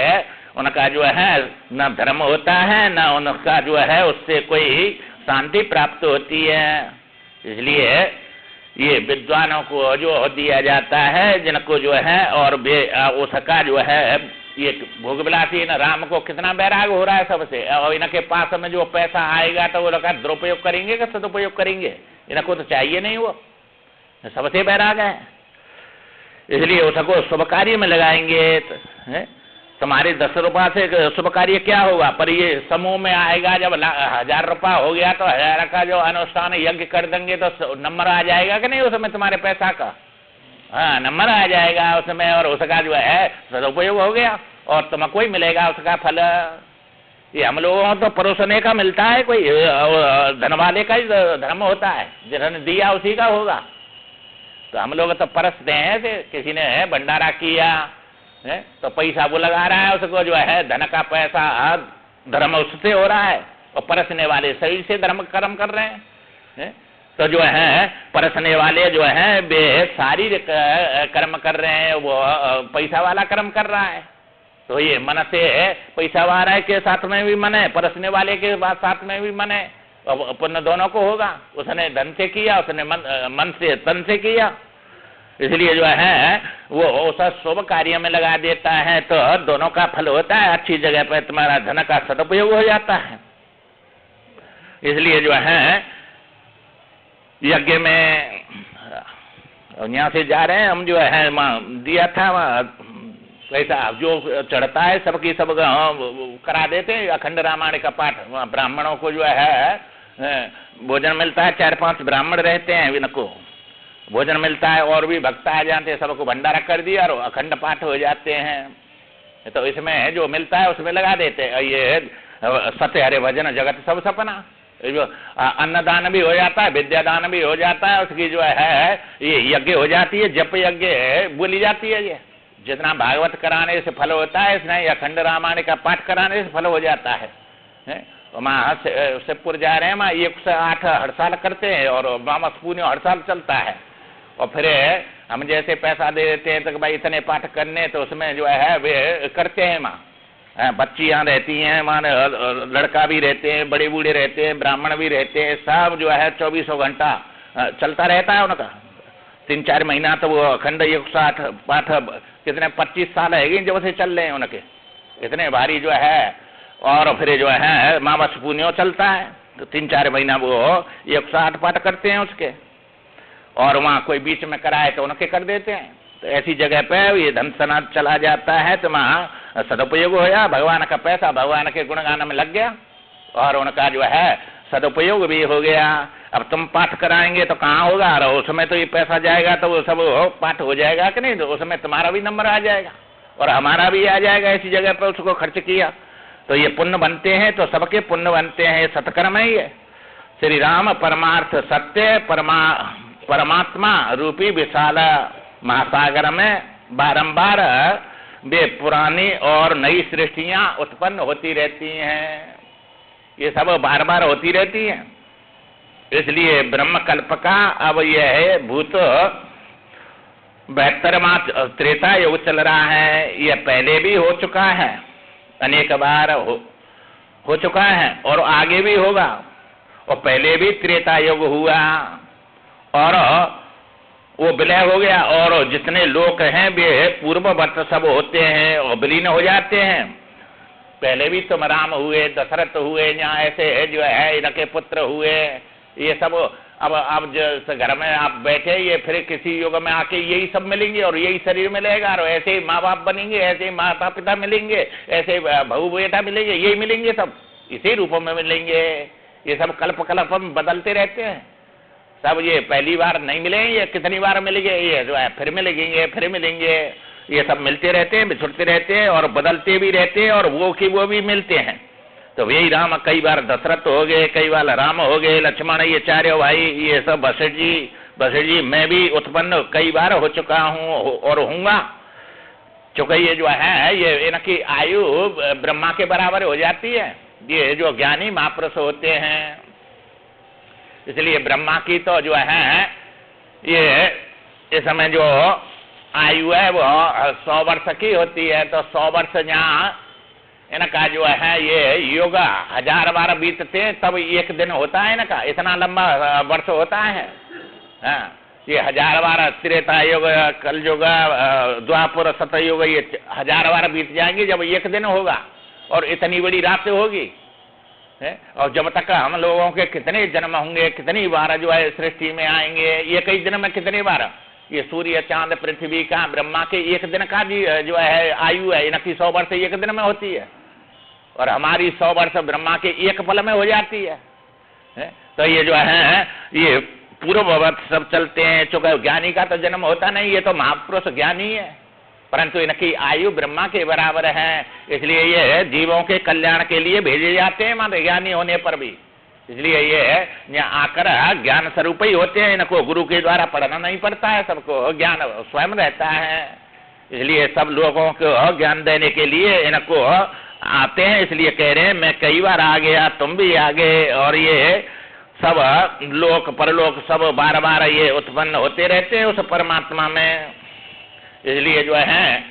उनका जो है न धर्म होता है, न उनका जो है उससे कोई शांति प्राप्त होती है। इसलिए ये विद्वानों को जो दिया जाता है जिनको जो है, और उसका जो है ये भोग विलासी न राम को कितना बैराग हो रहा है सबसे, और इनके पास में जो पैसा आएगा तो वो लोग दुरुपयोग करेंगे कि सदुपयोग करेंगे, इनको तो चाहिए नहीं, वो सबसे बैराग है। इसलिए उसको शुभ कार्य में लगाएंगे। तुम्हारे 10 रुपया से शुभ कार्य क्या होगा, पर ये समूह में आएगा जब 1000 रुपया हो गया तो 1000 का जो अनुष्ठान यज्ञ कर देंगे तो नंबर आ जाएगा कि नहीं उसमें तुम्हारे पैसा का, हाँ नंबर आ जाएगा उसमें, और उसका जो है सदुपयोग हो गया और तुमको ही मिलेगा उसका फल। ये हम लोगों को तो परोसने का मिलता है, कोई धन वाले का ही धर्म होता है, जिन्होंने दिया उसी का होगा। तो हम लोग तो परसते हैं, किसी ने भंडारा किया है तो पैसा वो लगा रहा है, उसको जो है धन का पैसा धर्म उससे हो रहा है, और परसने वाले शरीर से धर्म कर्म कर रहे हैं। तो जो है परसने वाले जो है वे शारीरिक कर्म कर रहे हैं, वो पैसा वाला कर्म कर रहा है। तो ये मन से पैसा वाला के साथ में भी मन है, परसने वाले के साथ में भी मन है, और पुण्य दोनों को होगा। उसने धन से किया, उसने मन से तन से किया, इसलिए जो है वो उस शुभ कार्य में लगा देता है, तो दोनों का फल होता है। अच्छी जगह पर तुम्हारा धन का सदुपयोग हो जाता है। इसलिए जो है यज्ञ में यहाँ से जा रहे हैं हम, जो है दिया था पैसा जो चढ़ता है सबकी सब करा देते हैं, अखंड रामायण का पाठ। ब्राह्मणों को जो है भोजन मिलता है, 4-5 ब्राह्मण रहते हैं, इनको भोजन मिलता है, और भी भक्त आ जाते हैं, सबको भंडारा कर दिया और अखंड पाठ हो जाते हैं। तो इसमें जो मिलता है उसमें लगा देते हैं। ये सत्य हरे भजन जगत सब सपना, अन्नदान भी हो जाता है, विद्यादान भी हो जाता है, उसकी जो है ये यज्ञ हो जाती है, जप यज्ञ बोली जाती है। ये जितना भागवत कराने से फल होता है, इसने अखंड रामायण का पाठ कराने से फल हो जाता है। वहाँ शिवपुर जा रहे हैं, वहाँ 108 हर साल करते हैं और मामा पुण्य हर साल चलता है। और फिर हम जैसे पैसा दे देते हैं तो भाई इतने पाठ करने, तो उसमें जो है वे करते हैं। वहाँ बच्चियाँ रहती हैं, वहाँ लड़का भी रहते हैं, बड़े बूढ़े रहते हैं, ब्राह्मण भी रहते हैं, सब जो है 24 घंटा चलता रहता है उनका। 3-4 महीना तो वो अखंड 108 पाठ, कितने 25 साल है जब से चल रहे हैं उनके, इतने भारी जो है। और फिर जो है मावस पुण्यो चलता है, तो 3-4 महीना वो 108 पाठ करते हैं उसके। और वहाँ कोई बीच में कराए तो उनके कर देते हैं। तो ऐसी जगह पे ये धन सनाद चला जाता है, तो वहाँ सदुपयोग होया, भगवान का पैसा भगवान के गुणगान में लग गया और उनका जो है सदुपयोग भी हो गया। अब तुम पाठ कराएंगे तो कहाँ होगा, और उसमें तो ये पैसा जाएगा तो वो सब पाठ हो जाएगा कि नहीं, तो उसमें तुम्हारा भी नंबर आ जाएगा और हमारा भी आ जाएगा। ऐसी जगह पर उसको खर्च किया तो ये पुण्य बनते हैं, तो सबके पुण्य बनते हैं, सत्कर्म है ये। श्री राम परमार्थ सत्य परमात्मा रूपी विशाल महासागर में बारंबार वे पुरानी और नई सृष्टियां उत्पन्न होती रहती हैं। ये सब बार बार होती रहती हैं। इसलिए ब्रह्म कल्प का अब यह है भूत 72वां त्रेता युग चल रहा है। यह पहले भी हो चुका है, अनेक बार हो चुका है और आगे भी होगा। और पहले भी त्रेता युग हुआ और वो विलय हो गया, और जितने लोग हैं वे पूर्ववत सब होते हैं और विलीन हो जाते हैं। पहले भी तुम राम हुए, दशरथ हुए, यहाँ ऐसे जो है इनके पुत्र हुए, ये सब। अब जो घर में आप बैठे, ये फिर किसी युग में आके यही सब मिलेंगे और यही शरीर मिलेगा, और ऐसे ही माँ बाप बनेंगे, ऐसे ही माता पिता मिलेंगे, ऐसे बहू बेटा मिलेंगे, यही मिलेंगे, सब इसी रूपों में मिलेंगे। ये सब कल्प कल्प में बदलते रहते हैं सब। ये पहली बार नहीं मिले, ये कितनी बार मिलेंगे, ये जो है फिर मिलेंगे, फिर मिलेंगे। ये सब मिलते रहते हैं, बिछुड़ते रहते हैं और बदलते भी रहते हैं, और वो की वो भी मिलते हैं। तो यही राम कई बार दशरथ हो गए, कई बार राम हो गए, लक्ष्मण, ये चारों भाई, ये सब वशिष्ठ जी मैं भी उत्पन्न कई बार हो चुका हूँ और हूँगा। चूंकि ये जो है ये इनकी आयु ब्रह्मा के बराबर हो जाती है, ये जो ज्ञानी महापुरुष होते हैं। इसलिए ब्रह्मा की तो जो है ये इस समय जो आयु है वो 100 वर्ष की होती है। तो 100 वर्ष यहाँ इनका जो है ये युग 1000 बार बीतते हैं, तब एक दिन होता है इनका, इतना लंबा वर्ष होता है। ये 1000 बार त्रेता युग, कल युग, द्वापर, सतयुग, ये 1000 बार बीत जाएंगे जब एक दिन होगा और इतनी बड़ी रात होगी। और जब तक हम लोगों के कितने जन्म होंगे, कितनी बार जो है सृष्टि में आएंगे, ये कई दिन में कितनी बार, ये सूर्य चांद पृथ्वी का ब्रह्मा के एक दिन का जो है आयु है, इनकी 100 वर्ष एक दिन में होती है और हमारी 100 वर्ष ब्रह्मा के एक पल में हो जाती है। तो ये जो है ये पूर्ववत सब चलते हैं। चूंकि ज्ञानी का तो जन्म होता नहीं, ये तो महापुरुष ज्ञानी है, परंतु इनकी आयु ब्रह्मा के बराबर है। इसलिए ये जीवों के कल्याण के लिए भेजे जाते हैं, मान ज्ञानी होने पर भी। इसलिए ये यहाँ आकर ज्ञान स्वरूप ही होते हैं, इनको गुरु के द्वारा पढ़ना नहीं पड़ता है, सबको ज्ञान स्वयं रहता है। इसलिए सब लोगों को ज्ञान देने के लिए इनको आते हैं। इसलिए कह रहे हैं मैं कई बार आ गया, तुम भी आ गए, और ये सब लोक परलोक सब बार बार ये उत्पन्न होते रहते हैं उस परमात्मा में। इसलिए जो है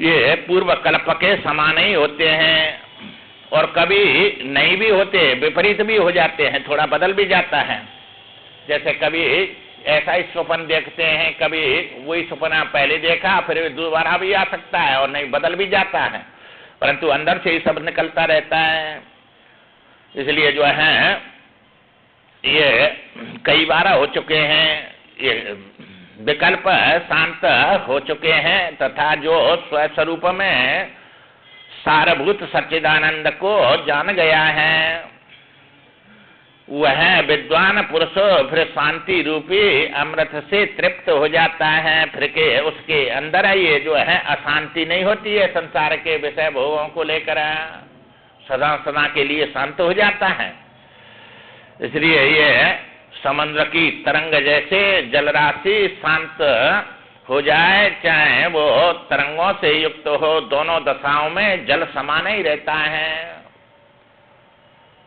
ये पूर्व कल्प के समान ही होते हैं और कभी नहीं भी होते, विपरीत भी हो जाते हैं, थोड़ा बदल भी जाता है। जैसे कभी ऐसा ही स्वप्न देखते हैं, कभी वही स्वप्न पहले देखा फिर दोबारा भी आ सकता है और नहीं बदल भी जाता है, परंतु अंदर से ही सब निकलता रहता है। इसलिए जो है ये कई बार हो चुके हैं, ये विकल्प शांत हो चुके हैं तथा जो स्वस्वरूप में सारभूत सच्चिदानंद को जान गया है वह विद्वान पुरुष फिर शांति रूपी अमृत से तृप्त हो जाता है। फिर के उसके अंदर ये जो है अशांति नहीं होती है, संसार के विषय भोगों को लेकर सदा सदा के लिए शांत हो जाता है। इसलिए ये समुद्र की तरंग जैसे जलराशि शांत हो जाए, चाहे वो तरंगों से युक्त हो, दोनों दशाओं में जल समान ही रहता है।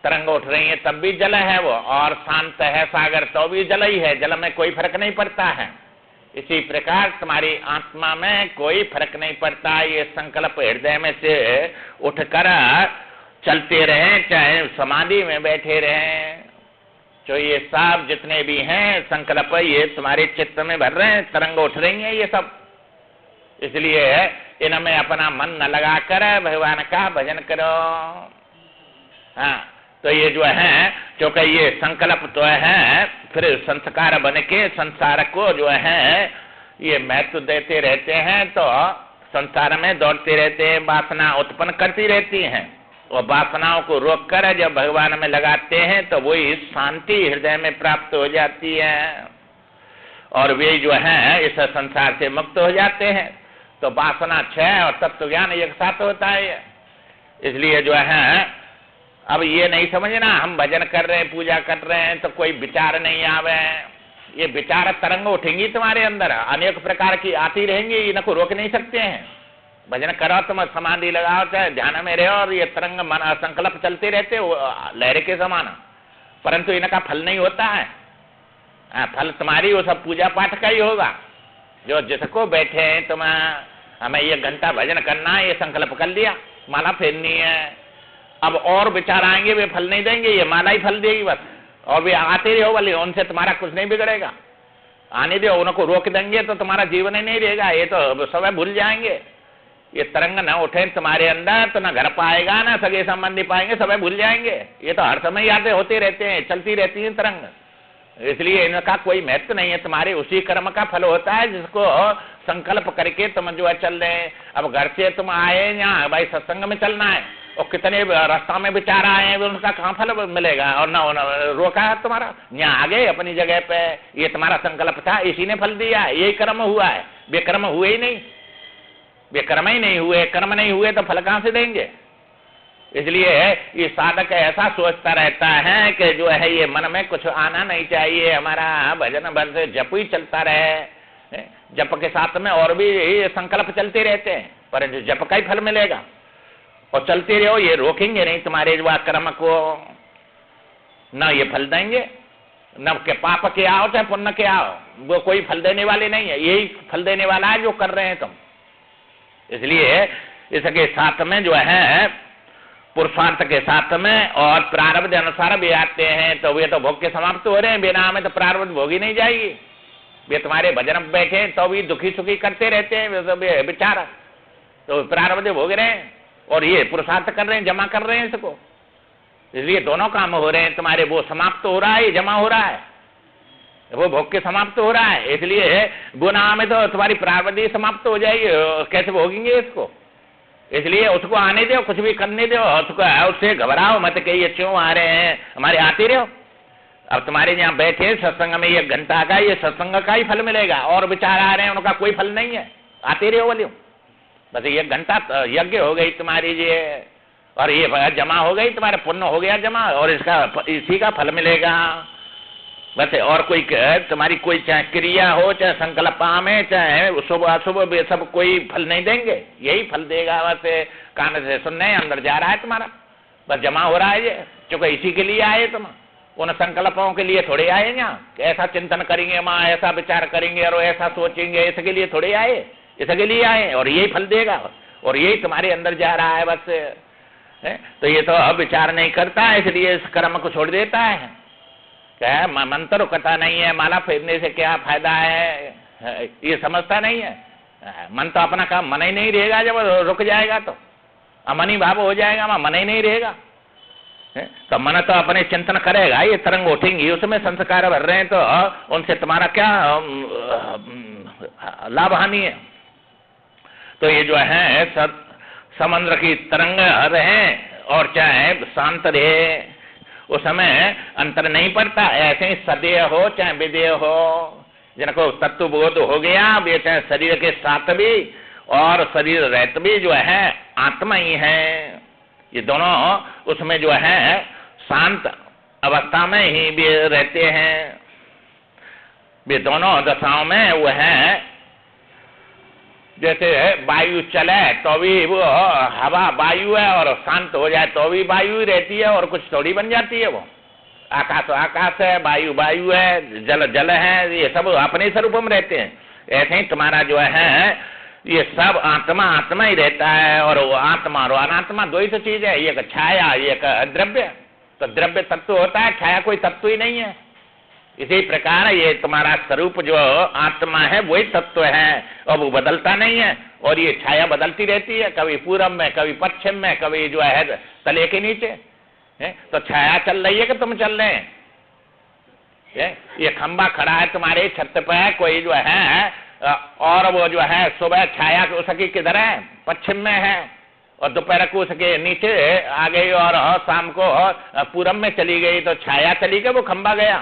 तरंग उठ रही है तब भी जल है वो, और शांत है सागर तो भी जल ही है, जल में कोई फर्क नहीं पड़ता है। इसी प्रकार तुम्हारी आत्मा में कोई फर्क नहीं पड़ता। ये संकल्प हृदय में से उठकर चलते रहे, चाहे समाधि में बैठे रहे, जो ये सब जितने भी हैं संकल्प ये तुम्हारे चित्त में भर रहे हैं, तरंग उठ रही हैं ये सब। इसलिए इनमें अपना मन न लगाकर भगवान का भजन करो। हाँ, तो ये जो है, क्योंकि ये संकल्प तो है फिर संस्कार बन के संसार को जो है ये महत्व देते रहते हैं, तो संसार में दौड़ते रहते हैं, वासना उत्पन्न करती रहती हैं, और वासनाओं को रोककर जब भगवान में लगाते हैं तो वही शांति हृदय में प्राप्त हो जाती है, और वे जो है इस संसार से मुक्त हो जाते हैं। तो वासना क्षय और तत्व ज्ञान एक साथ होता है। इसलिए जो है अब ये नहीं समझना हम भजन कर रहे हैं, पूजा कर रहे हैं तो कोई विचार नहीं आवे। ये विचार तरंग उठेंगी तुम्हारे अंदर, अनेक प्रकार की आती रहेंगी, इनको रोक नहीं सकते हैं। भजन करो, तुम समाधि लगाओ, चाहे ध्यान में रहो, और ये तरंग मन संकल्प चलते रहते लहर के समान, परंतु इनका फल नहीं होता है। फल तुम्हारी वो सब पूजा पाठ का ही होगा। जो जिसको बैठे हैं तुम हमें ये घंटा भजन करना है, ये संकल्प कर लिया, माला फेरनी है, अब और विचार आएंगे वे फल नहीं देंगे, ये माला ही फल देगी बस। और वे आते रहो वाले, उनसे तुम्हारा कुछ नहीं बिगड़ेगा। आने दो, उनको रोक देंगे तो तुम्हारा जीवन ही नहीं रहेगा, ये तो सब भूल जाएंगे। ये तरंग न उठे तुम्हारे अंदर तो न घर पाएगा, न सगे संबंधी पाएंगे, सब भूल जाएंगे। ये तो हर समय यादें होते रहते हैं, चलती रहती है तरंग। इसलिए इनका कोई महत्व नहीं है, तुम्हारे उसी कर्म का फल होता है जिसको संकल्प करके तुम जो है चल रहे हैं। अब घर से तुम आए यहाँ भाई सत्संग में चलना है, और कितने रास्ता में विचार आए हैं, उनका कहाँ फल मिलेगा, और न रोका है तुम्हारा, यहाँ आ गए अपनी जगह पे। ये तुम्हारा संकल्प था, इसी ने फल दिया है, यही कर्म हुआ है। बेकर्म हुए ही नहीं, बेकर्म ही नहीं हुए, कर्म नहीं हुए तो फल कहाँ से देंगे। इसलिए ये साधक ऐसा सोचता रहता है कि जो है ये मन में कुछ आना नहीं चाहिए, हमारा भजन बस जप ही चलता रहे। जप के साथ में और भी संकल्प चलते रहते हैं, पर जप का ही फल मिलेगा। और चलते रहो, ये रोकेंगे नहीं तुम्हारे जो कर्म को, न ये फल देंगे, न के पाप के आओ चाहे पुण्य के आओ, वो कोई फल देने वाले नहीं है, यही फल देने वाला है जो कर रहे हैं तुम। इसलिए इसके साथ में जो है पुरुषार्थ के साथ में और प्रारब्ध अनुसार भी आते हैं, तो वे तो भोग के समाप्त हो रहे हैं, बिना में तो प्रारब्ध भोगी नहीं जाएगी। वे तुम्हारे भजन में बैठे तो भी दुखी सुखी करते रहते हैं बेचारा, तो प्रारब्ध भोग रहे हैं, और ये पुरुषार्थ कर रहे हैं, जमा कर रहे हैं इसको। इसलिए दोनों काम हो रहे हैं तुम्हारे, वो समाप्त हो रहा है, जमा हो रहा है, वो भोग के समाप्त हो रहा है। इसलिए गुनाह में तो तुम्हारी प्रारब्ध समाप्त हो जाएगी, कैसे भोगेंगे इसको। इसलिए उसको आने दो, कुछ भी करने दो, उससे घबराओ मत कि ये क्यों आ रहे हैं, हमारे आते रहो। अब तुम्हारे यहाँ बैठे सत्संग में 1 घंटा का, ये सत्संग का ही फल मिलेगा, और विचार आ रहे हैं उनका कोई फल नहीं है, आते रहो बोलियो। बस 1 घंटा यज्ञ हो गई तुम्हारी ये, और ये जमा हो गई, तुम्हारा पुण्य हो गया जमा, और इसका इसी का फल मिलेगा बस। और कोई तुम्हारी कोई चाहे क्रिया हो, चाहे संकल्प में, चाहे शुभ अशुभ, वे सब कोई फल नहीं देंगे, यही फल देगा। बस कान से सुनने अंदर जा रहा है तुम्हारा, बस जमा हो रहा है ये, क्योंकि इसी के लिए आए तुम। उन संकल्पों के लिए थोड़े आए यहाँ, ऐसा चिंतन करेंगे माँ, ऐसा विचार करेंगे और ऐसा सोचेंगे, इसके लिए थोड़े आए, इसके लिए आए, और यही फल देगा, और यही तुम्हारे अंदर जा रहा है बस है। तो ये तो अब विचार नहीं करता, इसलिए इस कर्म को छोड़ देता है। क्या मन तो रुकता नहीं है, माला फेरने से क्या फायदा है, ये समझता नहीं है। मन तो अपना काम मन ही नहीं रहेगा, जब रुक जाएगा तो अमनी भाव हो जाएगा, मन ही नहीं रहेगा। तो मन तो अपने चिंतन करेगा, ये तरंग उठेंगी, उसमें संस्कार भर रहे हैं, तो उनसे तुम्हारा क्या लाभ हानि है। तो ये जो है समुद्र की तरंग रहे और चाहे शांत रहे, उस समय अंतर नहीं पड़ता। ऐसे ही सदेह हो चाहे विदेह हो, जिनको तत्व बोध हो गया, वे चाहे शरीर के साथ भी और शरीर रहते भी जो है आत्मा ही है। ये दोनों उसमें जो है शांत अवस्था में ही भी रहते हैं। वे दोनों दशाओं में वो है, जैसे वायु चले तो भी वो हवा वायु है, और शांत हो जाए तो भी वायु ही रहती है, और कुछ थोड़ी बन जाती है। वो आकाश आकाश है, वायु वायु है, जल जल है, ये सब अपने स्वरूप में रहते हैं। ऐसे ही तुम्हारा जो है ये सब आत्मा आत्मा ही रहता है, और वो आत्मा और अनात्मा दो ही तो चीज है, एक छाया एक द्रव्य। तो द्रव्य तत्व होता है, छाया कोई तत्व ही नहीं है। इसी प्रकार ये तुम्हारा स्वरूप जो आत्मा है वही तत्व है, और वो बदलता नहीं है, और ये छाया बदलती रहती है, कभी पूरब में, कभी पश्चिम में, कभी जो है तले के नीचे है। तो छाया चल रही है कि तुम चल रहे हैं? ये खंबा खड़ा है तुम्हारे छत पे, कोई जो है, और वो जो है सुबह छाया उसकी किधर है? पश्चिम में है, और दोपहर को उसके नीचे आ गई, और शाम को पूरब में चली गई। तो छाया चली गई, वो खंबा गया,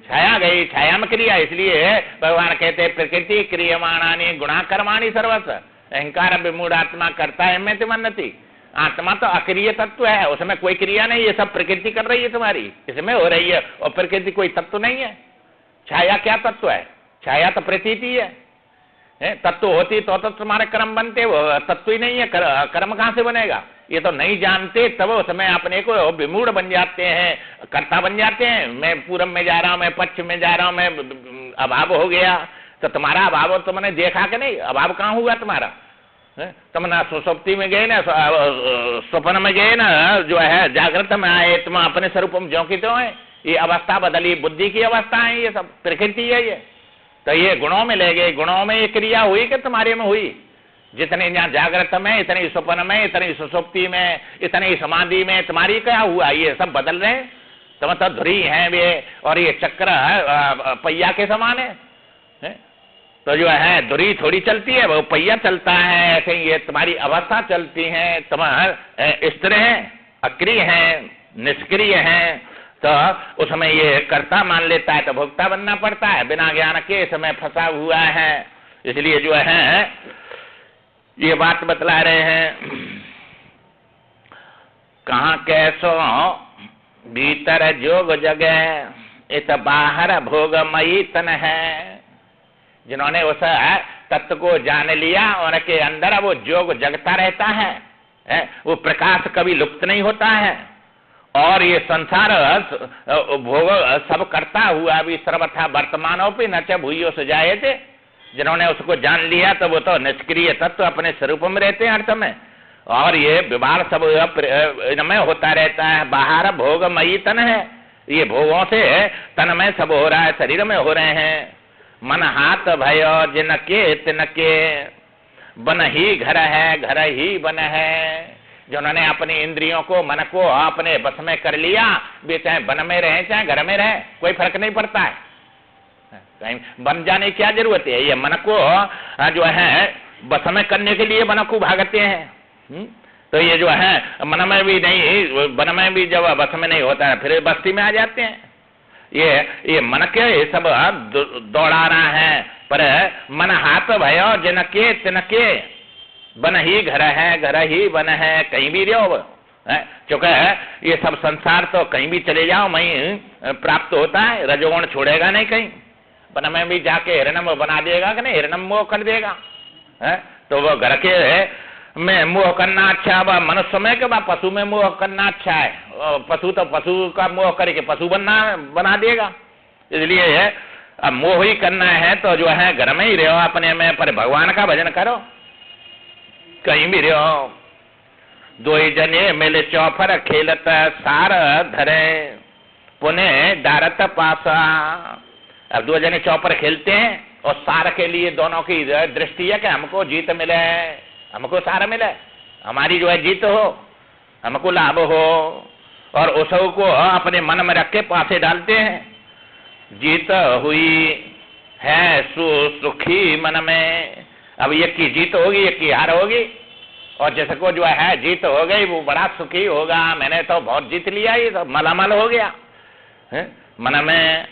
छाया गई, छाया में क्रिया। इसलिए भगवान कहते हैं प्रकृति क्रियमाणानि गुणा कर्माणि सर्वस्व, अहंकार विमूढ़ आत्मा करता है में तिमन्नति। आत्मा तो अक्रिय तत्व है, उसमें कोई क्रिया नहीं, ये सब प्रकृति कर रही है तुम्हारी, इसमें हो रही है, और प्रकृति कोई तत्व नहीं है। छाया क्या तत्व है? छाया तो प्रतीति है। तत्व होती तो तुम्हारे कर्म बनते, वो तत्व ही नहीं है, कर्म कहां से बनेगा? ये तो नहीं जानते, तब उसमें अपने को विमूढ़ बन जाते हैं, कर्ता बन जाते हैं। मैं पूरब में जा रहा हूं, मैं पश्चिम में जा रहा हूं, मैं अभाव हो गया। तो तुम्हारा अभाव तुमने देखा कि नहीं? अभाव कहाँ हुआ तुम्हारा? तुम ना सुसुप्ति में गए ना, स्वप्न में गए ना, जो है जागृत में आए, तुम अपने स्वरूप में ज्यों की त्यों है। ये अवस्था बदली, बुद्धि की अवस्था है, ये सब प्रकृति है। ये तो ये गुणों में ले गए, गुणों में ये क्रिया हुई कि तुम्हारे में हुई? जितने यहाँ जागृत में, इतनी स्वप्न में, इतनी सुसुप्ति में, इतनी समाधि में तुम्हारी क्या हुआ? ये सब बदल रहे। तुम तो धुरी है वे, और ये चक्र पहिया के समान है। तो जो है धुरी थोड़ी चलती है, वो पहिया चलता है। ऐसे ये तुम्हारी अवस्था चलती है। तुम्हारे स्थिर है, अक्रिय है, निष्क्रिय है, तो उसमें ये कर्ता मान लेता है, तो भोक्ता बनना पड़ता है। बिना ज्ञान के समय फंसा हुआ है। इसलिए जो है ये बात बतला रहे हैं, कहाँ कैसो भीतर जोग जगह, इत बाहर भोगमयी तन है। जिन्होंने उस तत्व को जान लिया, उनके अंदर वो जोग जगता रहता है, वो प्रकाश कभी लुप्त नहीं होता है। और ये संसार भोग सब करता हुआ भी सर्वथा वर्तमानों पे न च भूयो से जाए थे। जिन्होंने उसको जान लिया तो वो तो निष्क्रिय तत्व अपने स्वरूप में रहते हैं हर समय, और ये विवाह सब इनमें होता रहता है। बाहर भोगमयी तन है, ये भोगों से तन में सब हो रहा है, शरीर में हो रहे हैं। मन हाथ भयो जिनके तिनके, बन ही घर है घर ही बन है। जिन्होंने अपनी इंद्रियों को, मन को अपने बस में कर लिया, वे चाहे वन में रहे चाहे घर में रहे, कोई फर्क नहीं पड़ता है। कहीं बन जाने की क्या जरूरत है? ये मन को जो है बस में करने के लिए मन को भागते हैं। तो ये जो है मन में भी नहीं, वन में भी जब बस में नहीं होता है, फिर बस्ती में आ जाते हैं। ये मन के सब दौड़ा रहा है, पर मन हाथ भयो जिनके तिनके, बन ही घर है घर ही बन है, कहीं भी रहो। चूंकि ये सब संसार तो कहीं भी चले जाओ वहीं प्राप्त होता है, रजोगुण छोड़ेगा नहीं कहीं। वन में भी जाके हिरणम बना देगा कि नहीं, हिरणम मोह कर देगा। तो वो घर के में मोह करना अच्छा, वह मनुष्य में कि पशु में मोह करना अच्छा है? पशु तो पशु का मोह करके पशु बना देगा। इसलिए अब मोह ही करना है तो जो है घर में ही रहो अपने में, पर भगवान का भजन करो। कहीं भी रहो, दो ही जने मिले चौफर खेलत सार धरे, पुणे डारत पासा। अब दो जने चौपर खेलते हैं, और सार के लिए दोनों की दृष्टि है कि हमको जीत मिले, हमको सार मिले, हमारी जो है जीत हो, हमको लाभ हो, और उसको अपने मन में रख के पासे डालते हैं। जीत हुई है सुखी मन में। अब एक की जीत होगी, एक की हार होगी, और जिसको जो है जीत हो गई वो बड़ा सुखी होगा, मैंने तो बहुत जीत लिया, ये तो मलामल हो गया। मन में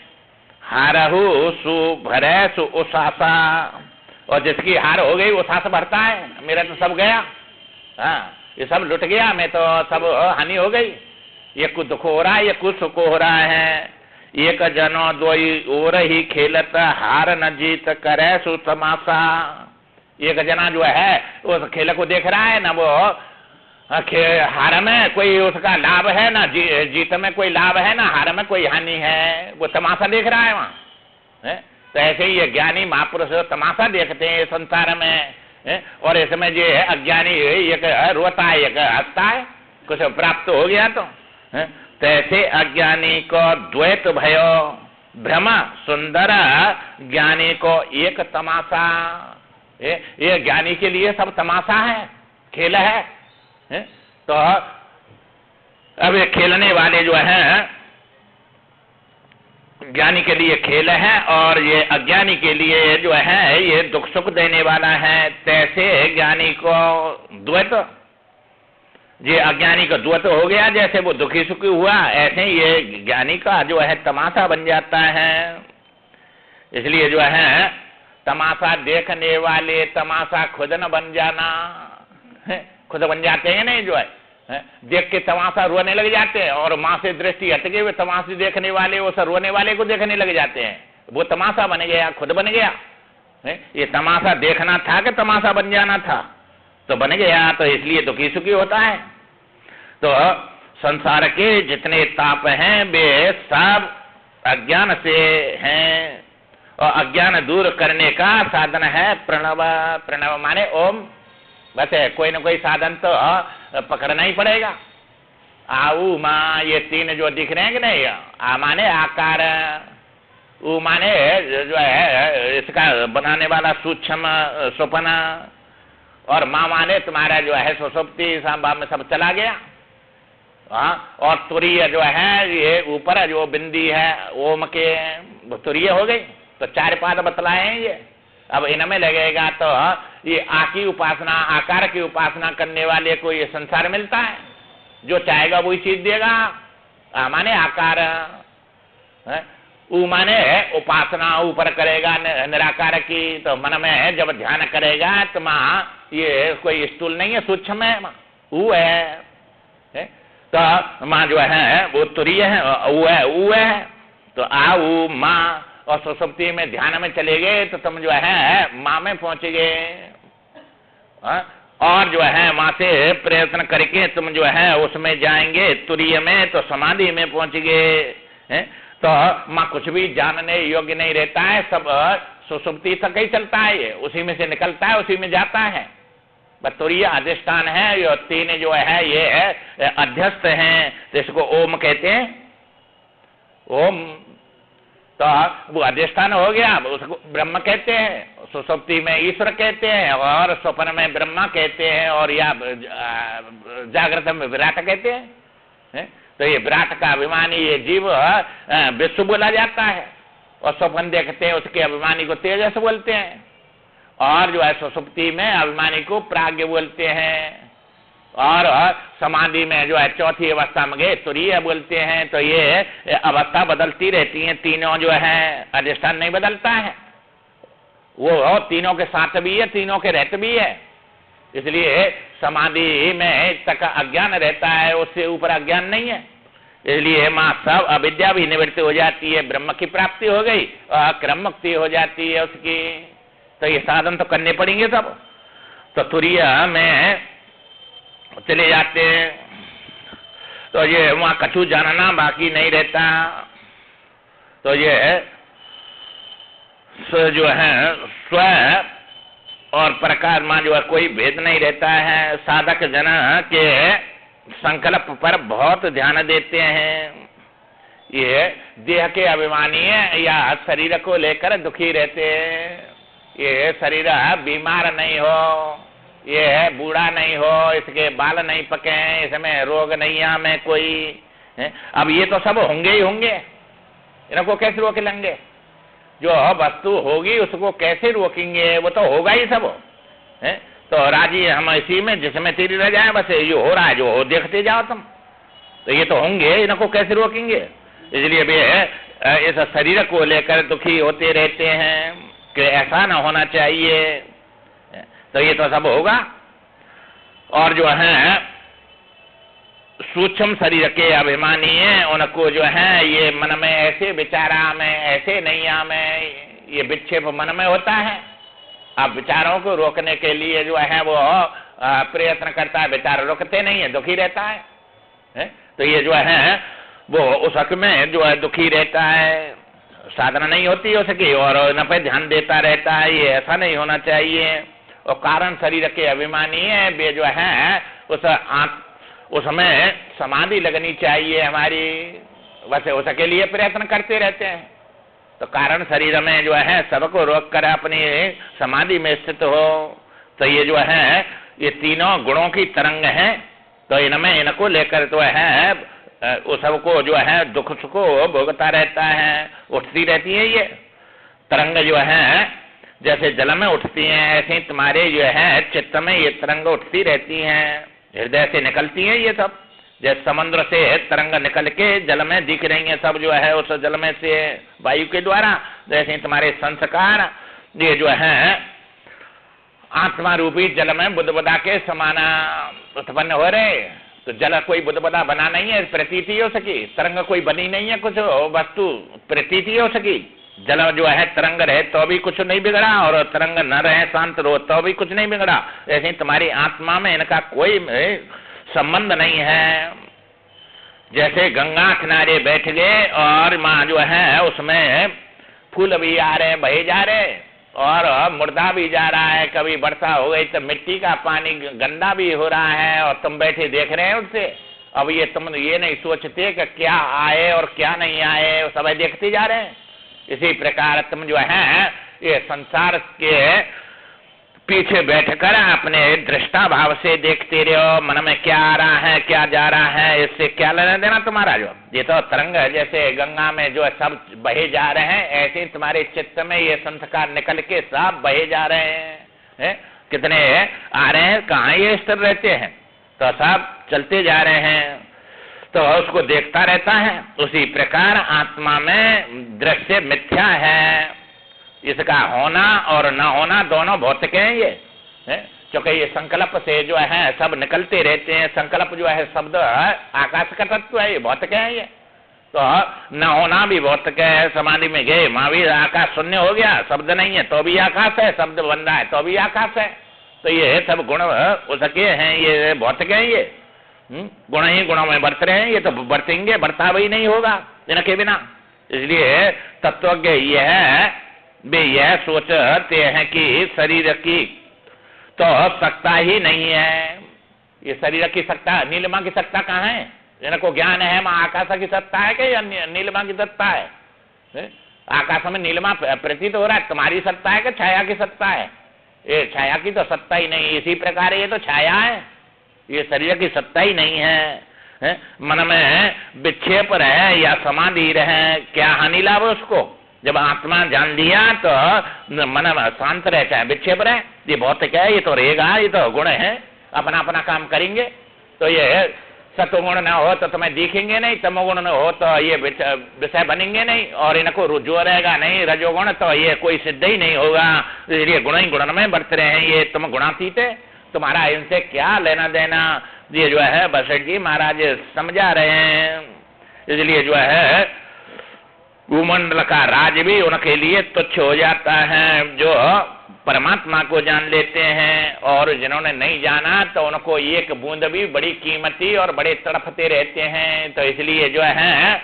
हारहु सु भरे सु उसासा, और जिसकी हार हो गई वो सास भरता है, मेरा तो सब गया, हाँ ये सब लुट गया, मैं तो सब हानि हो गई। ये कुछ दुख हो रहा है, ये कुछ सुख हो रहा है। एक जनो दोई और ही खेलत, हार न जीत करे सु तमाशा। एक जना जो है उस खेल को देख रहा है ना, वो हार में कोई उसका लाभ है ना, जीत में कोई लाभ है ना, हार में कोई हानि है, वो तमाशा देख रहा है वहां। तो ऐसे ही ये ज्ञानी महापुरुष तमाशा देखते हैं संसार में। और इसमें जो है अज्ञानी एक रोता है, एक हंसता है, कुछ प्राप्त हो गया तो। तैसे अज्ञानी को द्वैत भयो भ्रम, सुंदर ज्ञानी को एक तमाशा। ये ज्ञानी के लिए सब तमाशा है, खेल है। तो अब ये खेलने वाले जो हैं ज्ञानी के लिए खेल है, और ये अज्ञानी के लिए जो है ये दुख सुख देने वाला है। तैसे ज्ञानी को द्वैत, ये अज्ञानी का द्वैत हो गया, जैसे वो दुखी सुखी हुआ, ऐसे ही ये ज्ञानी का जो है तमाशा बन जाता है। इसलिए जो है तमाशा देखने वाले तमाशा खुद न बन जाना, खुद बन जाते हैं नहीं, जो है देख के तमाशा रोने लग जाते हैं, और माँ से दृष्टि हटके हुए तमाशे देखने वाले उस रोने वाले को देखने लग जाते हैं। वो तमाशा बन गया, खुद बन गया। ये तमाशा देखना था कि तमाशा बन जाना था? तो बन गया, तो इसलिए दुखी सुखी होता है। तो संसार के जितने ताप हैं वे सब अज्ञान से हैं, और अज्ञान दूर करने का साधन है प्रणव। प्रणव माने ओम, बस है, कोई न कोई साधन तो पकड़ना ही पड़ेगा। आऊ माँ, ये तीन जो दिख रहे हैं कि नहीं, आ माने आकार, ऊ माने जो है इसका बनाने वाला सूक्ष्म स्वप्न, और माँ माने तुम्हारा जो है सुषुप्ति संभाव में सब चला गया। और तुरीय जो है ये ऊपर जो बिंदी है ओम के, तुरीय हो गई। तो 4 पाद बतलाए हैं ये। अब इनमें लगेगा तो ये आ की उपासना, आकार की उपासना करने वाले को ये संसार मिलता है, जो चाहेगा वही चीज देगा। आ माने आकार, ऊ माने उपासना ऊपर करेगा निराकार की। तो मन में जब ध्यान करेगा तो माँ ये कोई स्थूल नहीं है, सूक्ष्म है, ऊ है। तो माँ जो है वो तुरीय है, ऊ है। तो आ ऊ माँ, और सुषुप्ति में ध्यान में चले गए तो तुम जो है माँ में पहुंच गए। और जो है माँ से प्रयत्न करके तुम जो है उसमें जाएंगे तुरीय में, तो समाधि में पहुंच गए। तो माँ कुछ भी जानने योग्य नहीं रहता है, सब सुषुप्ति तक ही चलता है, ये उसी में से निकलता है, उसी में जाता है। तुरीय अधिष्ठान है, ये तीन जो है ये अध्यस्त हैं, तो इसको ओम कहते हैं। ओम तो वो अधिष्ठान हो गया, उसको ब्रह्म कहते हैं। सुषुप्ति में ईश्वर कहते हैं, और स्वप्न में ब्रह्मा कहते हैं, और या जागृत में विराट कहते हैं। तो ये विराट का अभिमानी ये जीव विश्व बोला जाता है, और स्वप्न देखते हैं उसके अभिमानी को तेजस बोलते हैं, और जो है सुषुप्ति में अभिमानी को प्राज्ञ बोलते हैं, और समाधि में जो है चौथी अवस्था में गए तुरीय बोलते हैं। तो ये अवस्था बदलती रहती है, तीनों जो है अधिष्ठान नहीं बदलता है, वो तीनों के साथ भी है, तीनों के रहते भी है। इसलिए समाधि में तक अज्ञान रहता है, उससे ऊपर अज्ञान नहीं है। इसलिए माँ सब अविद्या भी निवृत्ति हो जाती है, ब्रह्म की प्राप्ति हो गई, और क्रम मुक्ति हो जाती है उसकी। तो ये साधन तो करने पड़ेंगे सब। तो तुरीय में चले जाते हैं, तो ये वहाँ कछु जानना बाकी नहीं रहता। तो ये जो है स्व और प्रकार में जो है कोई भेद नहीं रहता है। साधक जन के संकल्प पर बहुत ध्यान देते हैं। ये देह के अभिमानी है या शरीर को लेकर दुखी रहते हैं। ये शरीर बीमार नहीं हो, ये बूढ़ा नहीं हो, इसके बाल नहीं पके, इसमें रोग नहीं है हमें कोई है। अब ये तो सब होंगे ही होंगे, इनको कैसे रोक लेंगे? जो वस्तु होगी उसको कैसे रोकेंगे? वो तो होगा ही सब है। तो राजी हम इसी में जिसमें तेरी रह जाए, बस ये हो रहा है, जो हो देखते जाओ तुम। तो ये तो होंगे, इनको कैसे रोकेंगे? इसलिए वे इस शरीर को लेकर दुखी होते रहते हैं कि ऐसा ना होना चाहिए। तो ये तो सब होगा। और जो है सूक्ष्म शरीर के अभिमानी हैं, उनको जो है ये मन में ऐसे विचारा में ऐसे नहीं में ये विक्षेप मन में होता है। अब विचारों को रोकने के लिए जो है वो प्रयत्न करता है, विचार रोकते नहीं है, दुखी रहता है? तो ये जो है वो उस हक में जो है दुखी रहता है, साधना नहीं होती हो सकी और इन पे ध्यान देता रहता है। ये ऐसा नहीं होना चाहिए। और कारण शरीर के अभिमानी है, वे जो है उसमें समाधि लगनी चाहिए हमारी, वैसे उसके लिए प्रयत्न करते रहते हैं। तो कारण शरीर में जो है सबको रोक कर अपनी समाधि में स्थित हो। तो ये जो है ये तीनों गुणों की तरंग है। तो इनमें इनको लेकर तो है वो सबको जो है दुख सुख भोगता रहता है, उठती रहती है। ये तरंग जो है जैसे जल में उठती हैं, ऐसे ही तुम्हारे जो है चित्त में ये तरंग उठती रहती हैं, हृदय से निकलती हैं। ये सब जैसे समुद्र से तरंग निकल के जल में दिख रही है, सब जो है उस जल में से वायु के द्वारा, जैसे ही तुम्हारे संस्कार ये जो है आत्मा रूपी जल में बुदबुदा के समाना उत्पन्न हो रहे। तो जल कोई बुदबुदा बना नहीं है, प्रतीति हो सकी। तरंग कोई बनी नहीं है, कुछ वस्तु प्रतीति हो सकी। जल जो है तरंग रहे तो भी कुछ नहीं बिगड़ा, और तरंग न रहे शांत रहो तो भी कुछ नहीं बिगड़ा। ऐसे ही तुम्हारी आत्मा में इनका कोई संबंध नहीं है। जैसे गंगा किनारे बैठ गए और माँ जो है उसमें फूल भी आ रहे बहे जा रहे और मुर्दा भी जा रहा है। कभी वर्षा हो गई तो मिट्टी का पानी गंदा भी हो रहा है और तुम बैठे देख रहे हैं उससे। अब ये तुम ये नहीं सोचते कि क्या आए और क्या नहीं आए, सब देखते जा रहे हैं। इसी प्रकार तुम जो है ये संसार के पीछे बैठकर अपने दृष्टा भाव से देखते रहो, मन में क्या आ रहा है क्या जा रहा है, इससे क्या लेना देना तुम्हारा। जो ये तो तरंग जैसे गंगा में जो सब बहे जा रहे हैं, ऐसे ही तुम्हारे चित्त में ये संस्कार निकल के सब बहे जा रहे हैं। कितने आ रहे हैं, कहाँ ये स्थिर रहते हैं, तो सब चलते जा रहे हैं, तो उसको देखता रहता है। उसी प्रकार आत्मा में दृश्य मिथ्या है, इसका होना और न होना दोनों भौतिक हैं ये, क्योंकि ये संकल्प से जो है सब निकलते रहते हैं। संकल्प जो है शब्द आकाश का तत्व है, ये भौतिक है ये। तो न होना भी भौतिक है। समाधि में गए महावीर, आकाश शून्य हो गया, शब्द नहीं है तो भी आकाश है, शब्द बन रहा है तो भी आकाश है। तो ये सब गुण उसके हैं, ये भौतिक है। ये गुण ही गुणों में बरत रहे हैं, ये तो बरतेंगे, बर्ताव ही नहीं होगा इनके बिना। इसलिए तत्वज्ञ वे यह सोचते हैं कि शरीर की तो सत्ता ही नहीं है। ये शरीर की सत्ता, नीलिमा की सत्ता कहाँ है? इनको ज्ञान है माँ आकाश की सत्ता है कि नीलिमा की सत्ता है? आकाश में नीलिमा प्रतीत हो रहा है, तुम्हारी सत्ता है कि छाया की सत्ता है? ये छाया की तो सत्ता ही नहीं। इसी प्रकार ये तो छाया है, ये शरीर की सत्ता ही नहीं है। मन में विक्षेप रहे या समाधि रहे, क्या हानि लाभ उसको? जब आत्मा जान लिया तो मन शांत रहे, चाहे विक्षेप रहे। ये भौतिक है, ये तो रहेगा, ये तो गुण है, अपना अपना काम करेंगे। तो ये सतोगुण न हो तो तुम्हें दिखेंगे नहीं, तमोगुण न हो तो ये विषय बनेंगे नहीं, और इनको रुझो रहेगा नहीं रजोगुण, तो ये कोई सिद्ध ही नहीं होगा। इसलिए गुण ही गुण में बरत रहे हैं। ये तुम गुणातीत है, तुम्हारा इनसे क्या लेना देना। ये जो है बसठ जी महाराज समझा रहे हैं। इसलिए जो है भूमंडल का राज भी उनके लिए तुच्छ हो जाता है, जो परमात्मा को जान लेते हैं। और जिन्होंने नहीं जाना तो उनको एक बूंद भी बड़ी कीमती और बड़े तड़पते रहते हैं। तो इसलिए जो है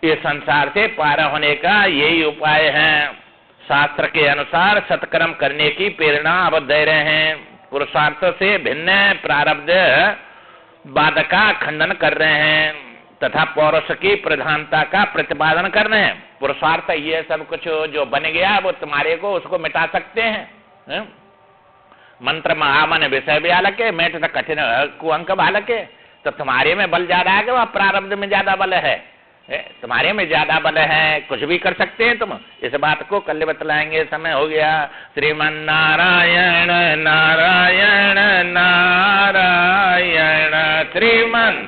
ये संसार से पार होने का यही उपाय है। शास्त्र के अनुसार सत्कर्म करने की प्रेरणा अब दे रहे हैं। पुरुषार्थ से भिन्न प्रारब्ध बाध का खंडन कर रहे हैं तथा पौरुष की प्रधानता का प्रतिपादन कर रहे हैं। पुरुषार्थ ये सब कुछ जो बन गया वो तुम्हारे को उसको मिटा सकते हैं। मंत्र महामन विषय भी अलग है, मेट कठिन कुअंक बालक है। तो तुम्हारे में बल ज्यादा है कि वह प्रारब्ध में ज्यादा बल है? तुम्हारे में ज्यादा बल है, कुछ भी कर सकते हैं तुम। इस बात को कल बतलाएंगे, समय हो गया। श्रीमन नारायण नारायण नारायण, श्रीमन